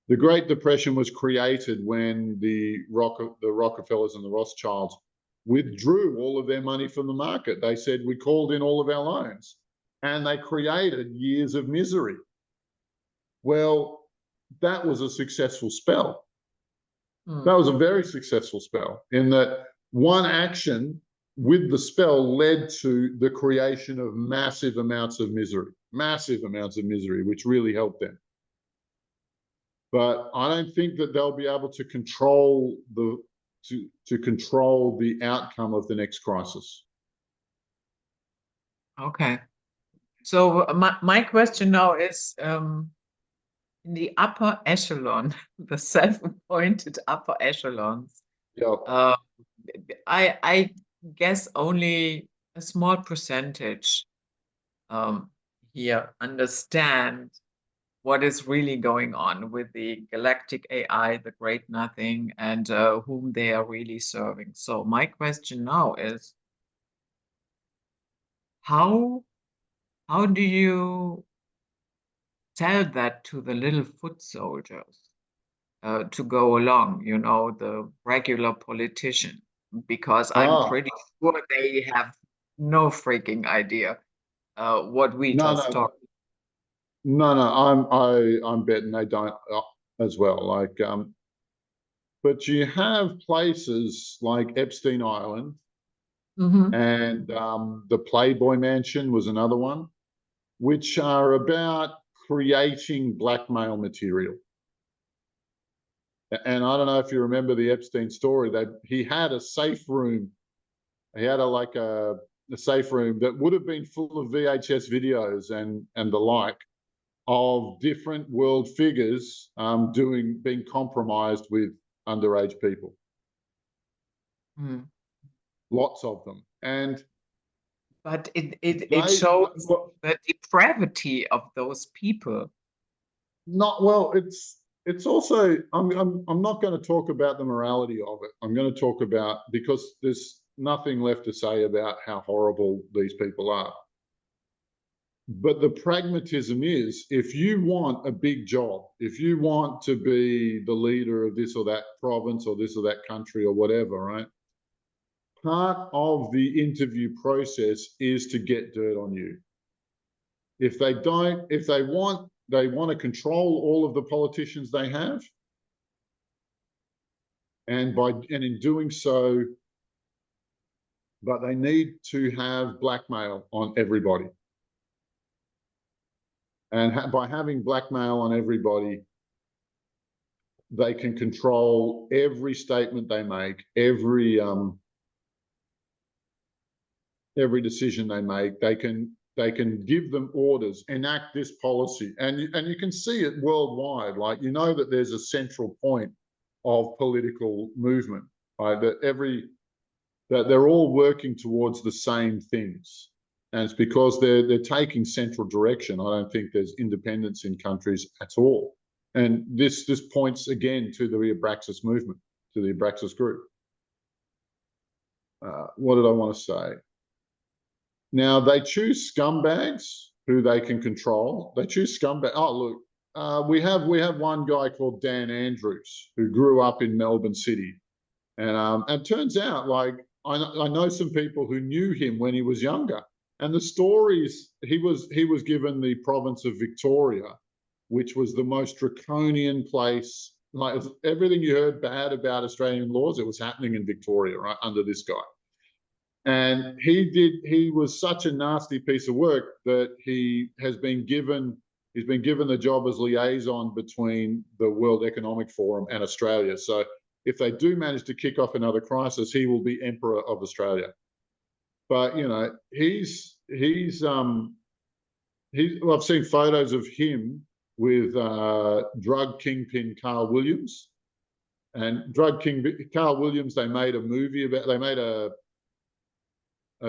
The Great Depression was created when the Rockefellers and the Rothschilds withdrew all of their money from the market. They said, we called in all of our loans, and they created years of misery. Well, that was a successful spell. That was a very successful spell, in that one action with the spell led to the creation of massive amounts of misery, which really helped them. But I don't think that they'll be able to control control the outcome of the next crisis. Okay. So my question now is, in the upper echelon, the self-appointed upper echelons, Yeah. I guess only a small percentage here understand what is really going on with the Galactic AI, the Great Nothing, and whom they are really serving. So my question now is, how do you tell that to the little foot soldiers to go along, the regular politician? Because I'm pretty sure they have no freaking idea what we just talked. No, I'm betting they don't as well. Like, but you have places like Epstein Island, and the Playboy Mansion was another one, which are about creating blackmail material. And I don't know if you remember the Epstein story, that he had a safe room. He had a safe room that would have been full of VHS videos and the like, of different world figures being compromised with underage people. Lots of them. But it shows the depravity of those people. Not well. It's also, I'm not going to talk about the morality of it. I'm going to talk about, because there's nothing left to say about how horrible these people are. But the pragmatism is, if you want a big job, if you want to be the leader of this or that province or this or that country or whatever, right? Part of the interview process is to get dirt on you. If they want to control all of the politicians they have, and in doing so, but they need to have blackmail on everybody. And by having blackmail on everybody, they can control every statement they make, every decision they make. They can give them orders, enact this policy, and you can see it worldwide. Like, that there's a central point of political movement, right? That they're all working towards the same things. And it's because they're taking central direction. I don't think there's independence in countries at all. And this points again to the Abraxas movement, to the Abraxas group. What did I want to say? Now, they choose scumbags who they can control. They choose scumbags. Oh, look, we have one guy called Dan Andrews who grew up in Melbourne City. And it turns out, like, I know some people who knew him when he was younger. And the stories, he was given the province of Victoria, which was the most draconian place. Like, everything you heard bad about Australian laws, it was happening in Victoria, right, under this guy. And he was such a nasty piece of work that he has been given He's been given the job as liaison between the World Economic Forum and Australia. So if they do manage to kick off another crisis, he will be Emperor of Australia. But you know, well, I've seen photos of him with drug kingpin Carl Williams. And drug kingpin Carl Williams, they made a movie about, they made a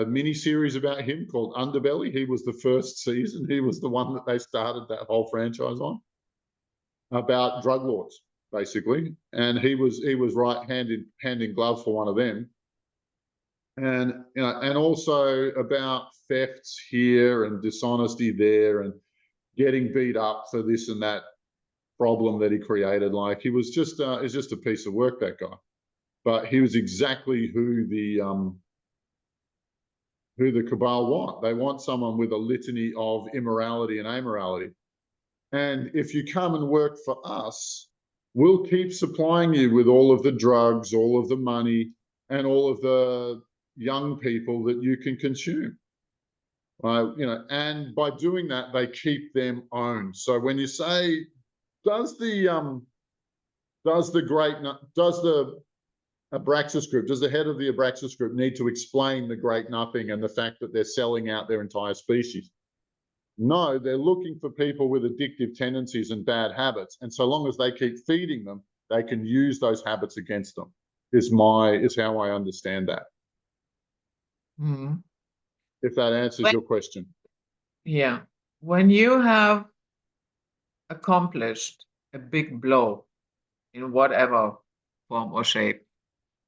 mini series about him called Underbelly. He was the first season. He was the one that they started that whole franchise on, about drug lords, basically. And he was right hand in glove for one of them. And you know, and also about thefts here and dishonesty there and getting beat up for this and that problem that he created. Like, he was just is just a piece of work, that guy. But he was exactly who the cabal want. They want someone with a litany of immorality and amorality. And if you come and work for us, we'll keep supplying you with all of the drugs, all of the money, and all of the young people that you can consume. You know, and by doing that, they keep them owned. So when you say, does the Abraxas group, does the head of the Abraxas group need to explain the great nothing and the fact that they're selling out their entire species? No, they're looking for people with addictive tendencies and bad habits. And so long as they keep feeding them, they can use those habits against them, is how I understand that. Mm. If that answers your question. Yeah. When you have accomplished a big blow in whatever form or shape,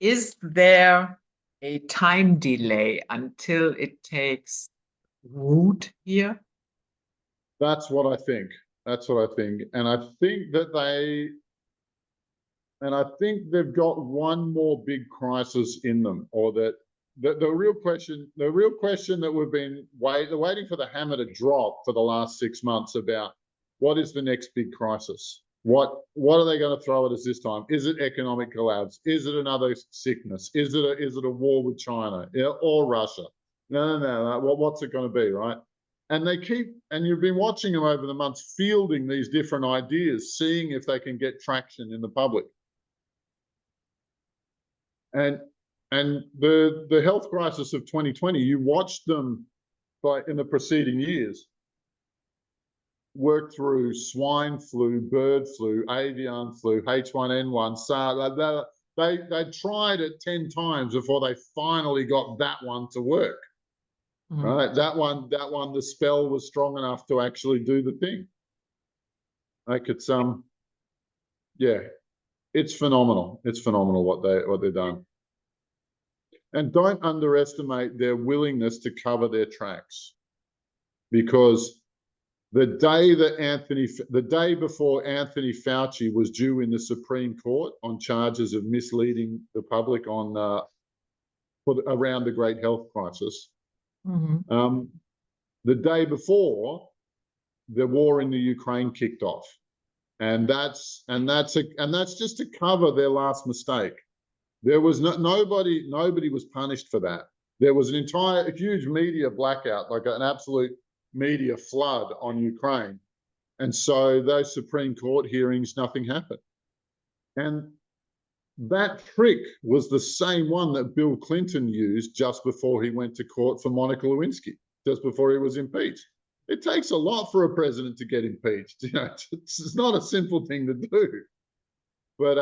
is there a time delay until it takes root here? That's what I think. That's what I think. And I think they've got one more big crisis in them, or that the real question that we've been waiting for the hammer to drop for the last 6 months about what is the next big crisis? What are they going to throw at us this time? Is it economic collapse? Is it another sickness? Is it a war with China or Russia? No. What's it going to be, right? And you've been watching them over the months fielding these different ideas, seeing if they can get traction in the public. And the health crisis of 2020, you watched them in the preceding years work through swine flu, bird flu, avian flu, H1N1, SARS. They tried it 10 times before they finally got that one to work. Mm. Right? That one, the spell was strong enough to actually do the thing. Like, it's yeah, it's phenomenal. It's phenomenal what they've done. And don't underestimate their willingness to cover their tracks, because the day before Anthony Fauci was due in the Supreme Court on charges of misleading the public on around the great health crisis, the day before, the war in the Ukraine kicked off, and that's just to cover their last mistake. There was nobody was punished for that. There was a huge media blackout, like an absolute media flood on Ukraine. And so those Supreme Court hearings, nothing happened. And that trick was the same one that Bill Clinton used just before he went to court for Monica Lewinsky, just before he was impeached. It takes a lot for a president to get impeached. You know, it's not a simple thing to do. But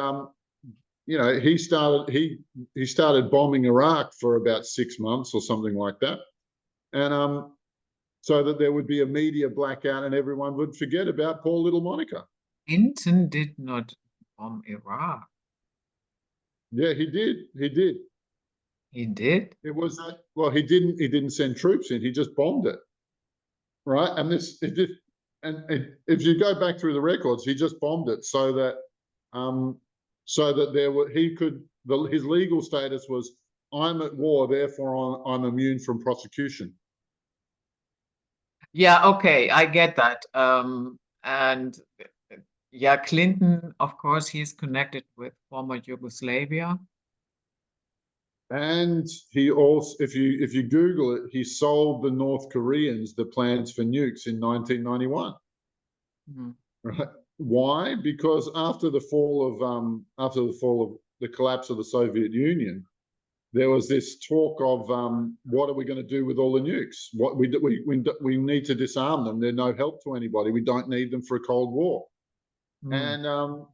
you know, he started bombing Iraq for about 6 months or something like that, and so that there would be a media blackout and everyone would forget about poor little Monica. Clinton did not bomb Iraq. Yeah, he did. He did. He did? It was that. Well, he didn't send troops in. He just bombed it, right? And if you go back through the records, he just bombed it so that his legal status was, I'm at war, therefore I'm immune from prosecution. Yeah, okay, I get that. And yeah, Clinton, of course, he's connected with former Yugoslavia. And he also, if you Google it, he sold the North Koreans the plans for nukes in 1991. Mm. right? Why? Because after the collapse of the Soviet Union, there was this talk of what are we going to do with all the nukes? What we need to disarm them. They're no help to anybody. We don't need them for a Cold War. Mm.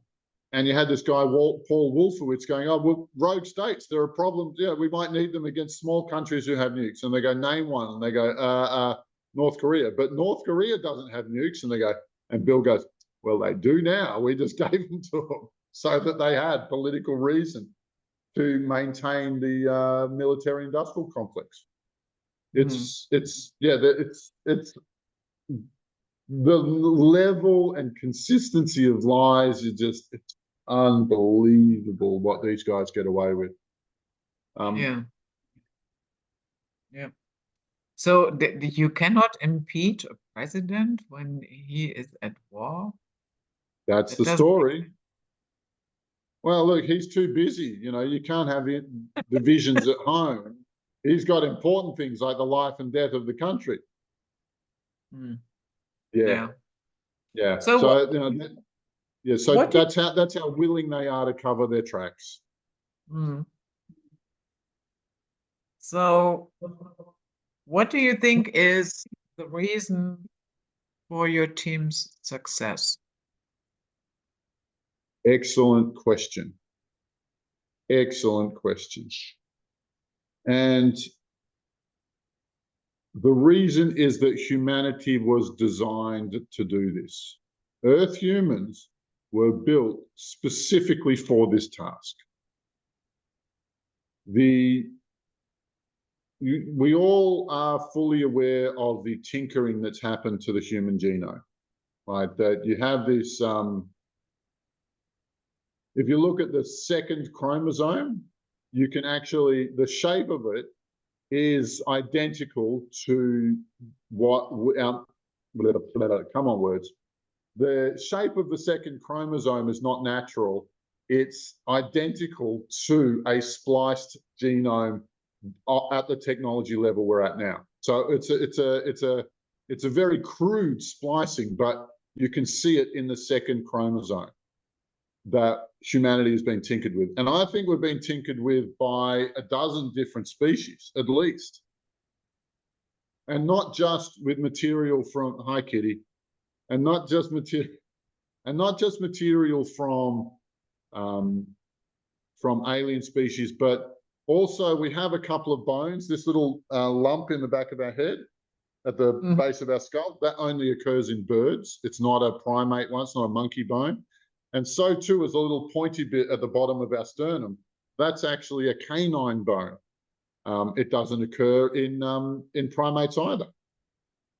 And you had this guy Paul Wolfowitz going, oh well, rogue states, there are problems. Yeah, we might need them against small countries who have nukes. And they go, name one, and they go, North Korea. But North Korea doesn't have nukes. And they go, and Bill goes, well, they do now. We just gave them to them so that they had political reason to maintain the military-industrial complex. Mm. It's the level and consistency of lies is just it's unbelievable what these guys get away with. Yeah. Yeah. So you cannot impeach a president when he is at war? That's That the doesn't make story. Well, look, he's too busy. You know, you can't have divisions at home. He's got important things like the life and death of the country. sense. Yeah, Yeah. yeah. So So you know, yeah. So what do that's how willing they are to cover their tracks. mm, so what do you think is the reason for your team's success? Excellent question. Excellent question. And the reason is that humanity was designed to do this. Earth humans were built specifically for this task. We all are fully aware of the tinkering that's happened to the human genome, right? That you have this, if you look at the second chromosome, you can actually, the shape of it is identical to what, come on words, the shape of the second chromosome is not natural. It's identical to a spliced genome at the technology level we're at now. So it's a very crude splicing, but you can see it in the second chromosome that humanity has been tinkered with. And I think we've been tinkered with by a dozen different species, at least. And not just with material from, hi Kitty, and not just material from alien species, but also we have a couple of bones, this little lump in the back of our head at the Mhm. base of our skull, that only occurs in birds. It's not a primate one, it's not a monkey bone. And so too is a little pointy bit at the bottom of our sternum. That's actually a canine bone. It doesn't occur in primates either.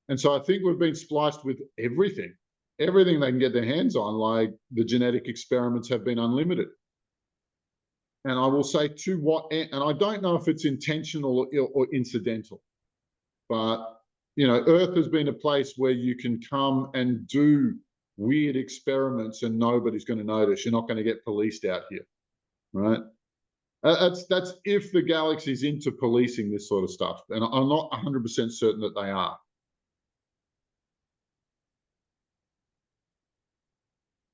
And so I think we've been spliced with everything they can get their hands on, like the genetic experiments have been unlimited. And I will say to what, and I don't know if it's intentional or incidental, but, you know, Earth has been a place where you can come and do weird experiments and nobody's going to notice. You're not going to get policed out here, right? That's if the galaxy's into policing this sort of stuff. And I'm not 100% certain that they are.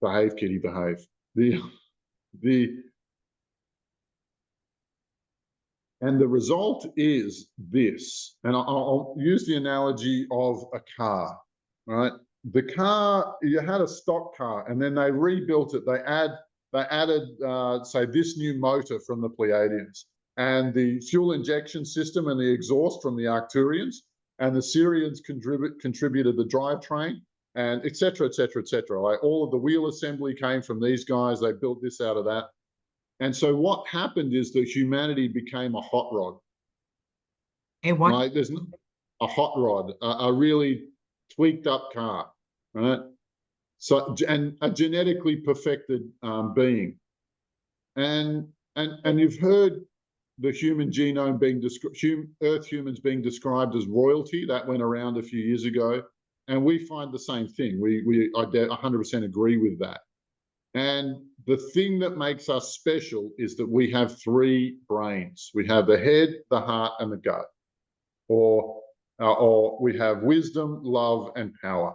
Behave, kitty, behave. And the result is this, and I'll use the analogy of a car, right? The car, you had a stock car, and then they rebuilt it. They added, say, this new motor from the Pleiadians, and the fuel injection system and the exhaust from the Arcturians, and the Syrians contributed the drivetrain, and et cetera, et cetera, et cetera. Like all of the wheel assembly came from these guys. They built this out of that. And so what happened is that humanity became a hot rod. Hey, what? Right? There's a hot rod, a really tweaked up car, right? So, and a genetically perfected being. And you've heard the human genome being described, Earth humans being described as royalty. That went around a few years ago. And we find the same thing. I 100% agree with that. And the thing that makes us special is that we have three brains. We have the head, the heart, and the gut. Or we have wisdom, love, and power.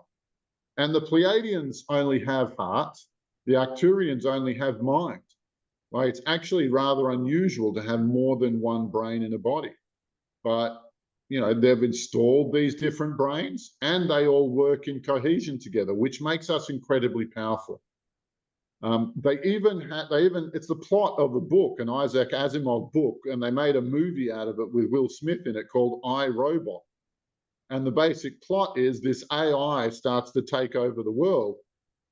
And the Pleiadians only have heart. The Arcturians only have mind. Like, it's actually rather unusual to have more than one brain in a body. But, you know, they've installed these different brains and they all work in cohesion together, which makes us incredibly powerful. It's the plot of a book, an Isaac Asimov book, and they made a movie out of it with Will Smith in it called I, Robot. And the basic plot is this AI starts to take over the world.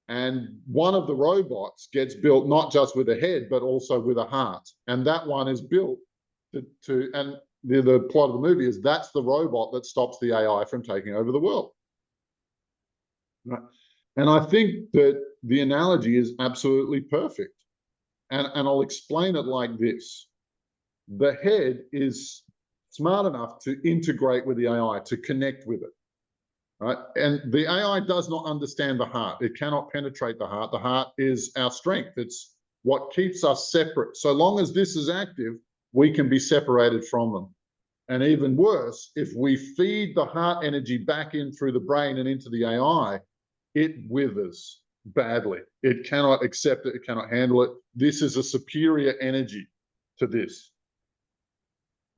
And one of the robots gets built not just with a head, but also with a heart. And that one is built and the plot of the movie is that's the robot that stops the AI from taking over the world. Right? And I think that the analogy is absolutely perfect. And I'll explain it like this. The head is smart enough to integrate with the AI, to connect with it. Right? And the AI does not understand the heart. It cannot penetrate the heart. The heart is our strength. It's what keeps us separate. So long as this is active, we can be separated from them. And even worse, if we feed the heart energy back in through the brain and into the AI, it withers badly. It cannot accept it. It cannot handle it. This is a superior energy to this.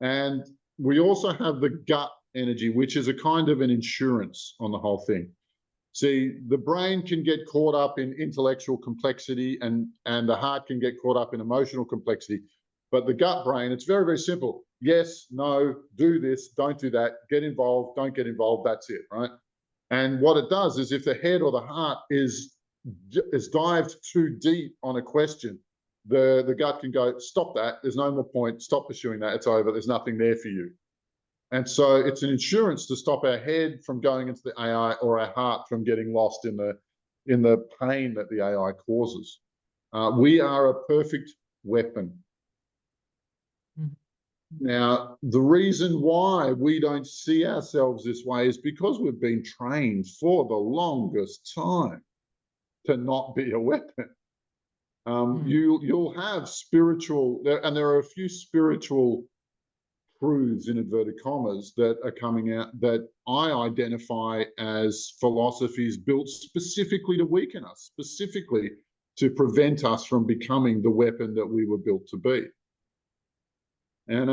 And we also have the gut energy, which is a kind of an insurance on the whole thing. See, the brain can get caught up in intellectual complexity and the heart can get caught up in emotional complexity. But the gut brain, it's very, very simple. Yes, no, do this, don't do that, get involved, don't get involved, that's it, right? And what it does is if the head or the heart is dived too deep on a question, the gut can go, stop that, there's no more point, stop pursuing that, it's over, there's nothing there for you. And so it's an insurance to stop our head from going into the AI or our heart from getting lost in the pain that the AI causes. We are a perfect weapon. Now, the reason why we don't see ourselves this way is because we've been trained for the longest time to not be a weapon. You'll have spiritual, and there are a few spiritual truths in inverted commas that are coming out that I identify as philosophies built specifically to weaken us, specifically to prevent us from becoming the weapon that we were built to be. And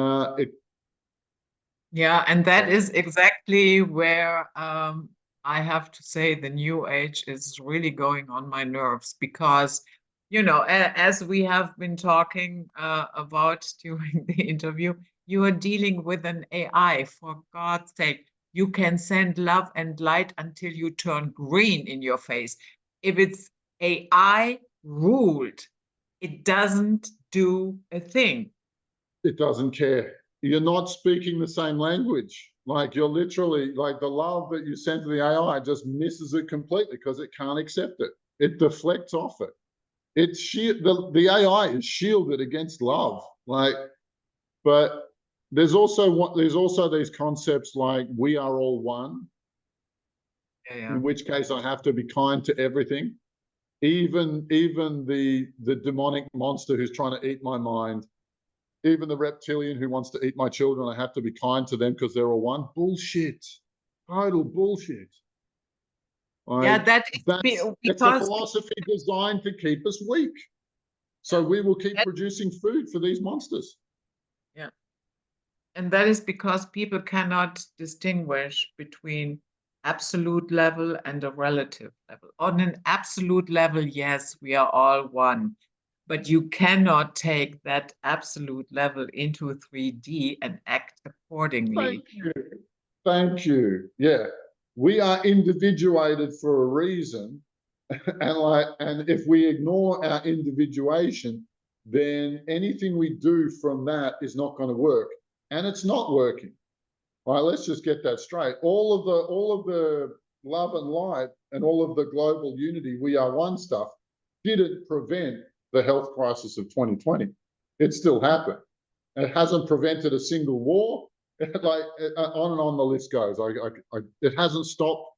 and that is exactly where I have to say the new age is really going on my nerves because, you know, as we have been talking about during the interview, you are dealing with an AI, for God's sake. You can send love and light until you turn green in your face. If it's AI ruled, it doesn't do a thing. It doesn't care. You're not speaking the same language. Like you're literally, like the love that you send to the AI just misses it completely because it can't accept it. It deflects off it. The AI is shielded against love. Like, but there's also these concepts like we are all one. In which case I have to be kind to everything. Even the demonic monster who's trying to eat my mind, even the reptilian who wants to eat my children, I have to be kind to them because they're all one. Bullshit. Total bullshit. It's a philosophy designed to keep us weak. So we will keep producing food for these monsters. Yeah. And that is because people cannot distinguish between absolute level and a relative level. On an absolute level, yes, we are all one. But you cannot take that absolute level into 3D and act accordingly. Thank you. Thank you. Yeah. We are individuated for a reason. And if we ignore our individuation, then anything we do from that is not going to work. And it's not working. All right, let's just get that straight. All of the love and light and all of the global unity, we are one stuff, didn't prevent the health crisis of 2020. It still happened. It hasn't prevented a single war. Like on and on the list goes. It hasn't stopped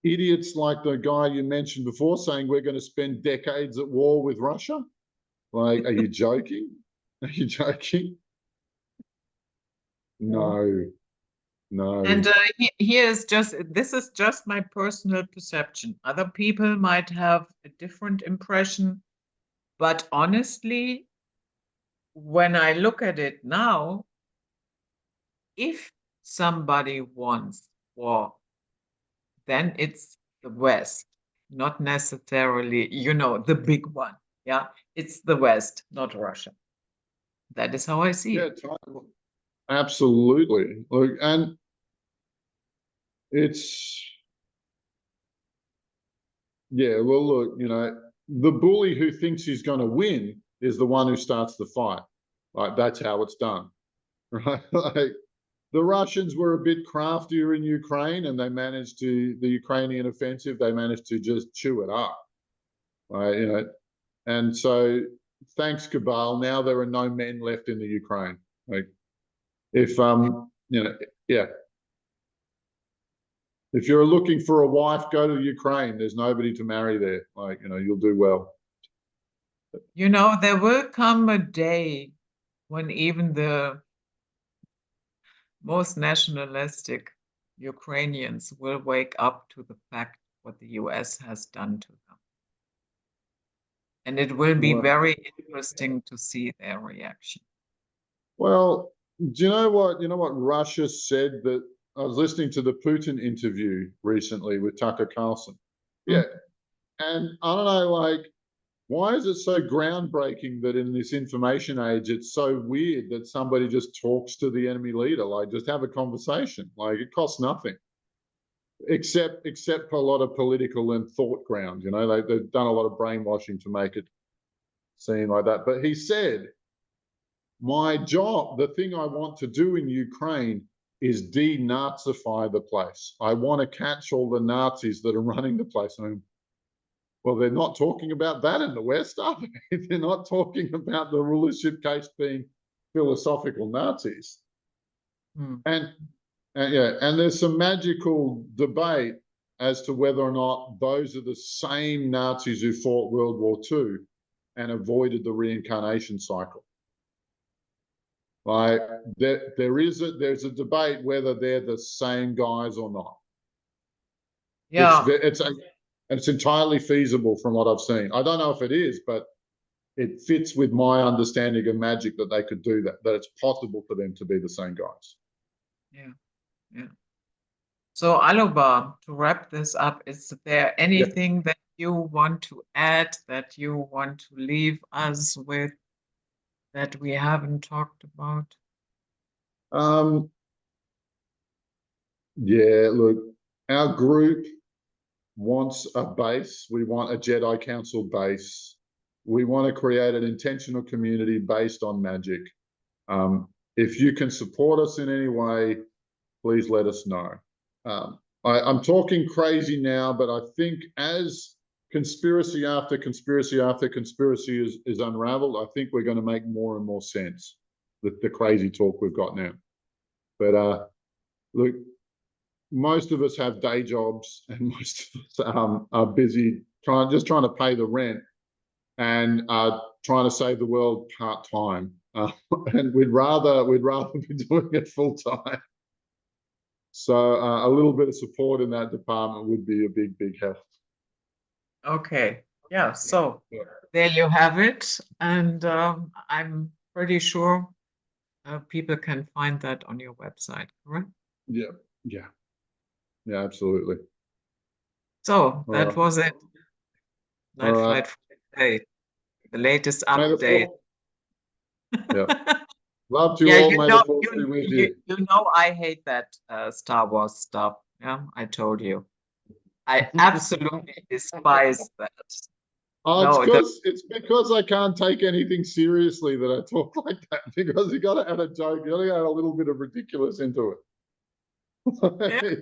idiots like the guy you mentioned before saying we're going to spend decades at war with Russia. Like, are you joking? Are you joking? No. No. And this is just my personal perception. Other people might have a different impression, but honestly, when I look at it now, if somebody wants war, then it's the West, not necessarily, the big one. Yeah, it's the West, not Russia. That is how I see Yeah, it. absolutely. Look, and it's yeah, well, look, the bully who thinks he's going to win is the one who starts the fight. Like that's how it's done, right? Like the Russians were a bit craftier in Ukraine, and the Ukrainian offensive, they managed to just chew it up, right? And so thanks, Cabal. Now there are no men left in the Ukraine. Like if yeah. If you're looking for a wife, go to Ukraine. There's nobody to marry there. Like, you'll do well. There will come a day when even the most nationalistic Ukrainians will wake up to the fact what the US has done to them. And it will be very interesting to see their reaction. Well, do you know what? You know what Russia said that I was listening to the Putin interview recently with Tucker Carlson. Yeah. And I don't know, like, why is it so groundbreaking that in this information age, it's so weird that somebody just talks to the enemy leader? Like, just have a conversation. Like, it costs nothing, except for a lot of political and thought ground. They've done a lot of brainwashing to make it seem like that. But he said, my job, the thing I want to do in Ukraine is denazify the place. I want to catch all the Nazis that are running the place. Well, they're not talking about that in the West, are they? They're not talking about the rulership case being philosophical Nazis. And there's some magical debate as to whether or not those are the same Nazis who fought World War II and avoided the reincarnation cycle. Like there's a debate whether they're the same guys or not. Yeah. It's entirely feasible from what I've seen. I don't know if it is, but it fits with my understanding of magic that they could do that it's possible for them to be the same guys. Yeah. So Alobar, to wrap this up, is there anything that you want to add, that you want to leave us with, that we haven't talked about? Yeah, look, our group wants a base. We want a Jedi Council base. We want to create an intentional community based on magic. If you can support us in any way, please let us know. I'm talking crazy now, but I think as conspiracy after conspiracy after conspiracy is unraveled, I think we're going to make more and more sense with the crazy talk we've got now. But look, most of us have day jobs, and most of us are busy just trying to pay the rent and trying to save the world part time. And we'd rather be doing it full time. So a little bit of support in that department would be a big help. Okay. Yeah. So there you have it, and I'm pretty sure people can find that on your website, correct? Yeah, absolutely. So that was it. Night Flight for today. The latest update. Love to all. May the force be with you. You know I hate that Star Wars stuff. Yeah, I told you. I absolutely despise that. Oh, it's because I can't take anything seriously that I talk like that, because you got to add a joke, you got to add a little bit of ridiculous into it. Yeah.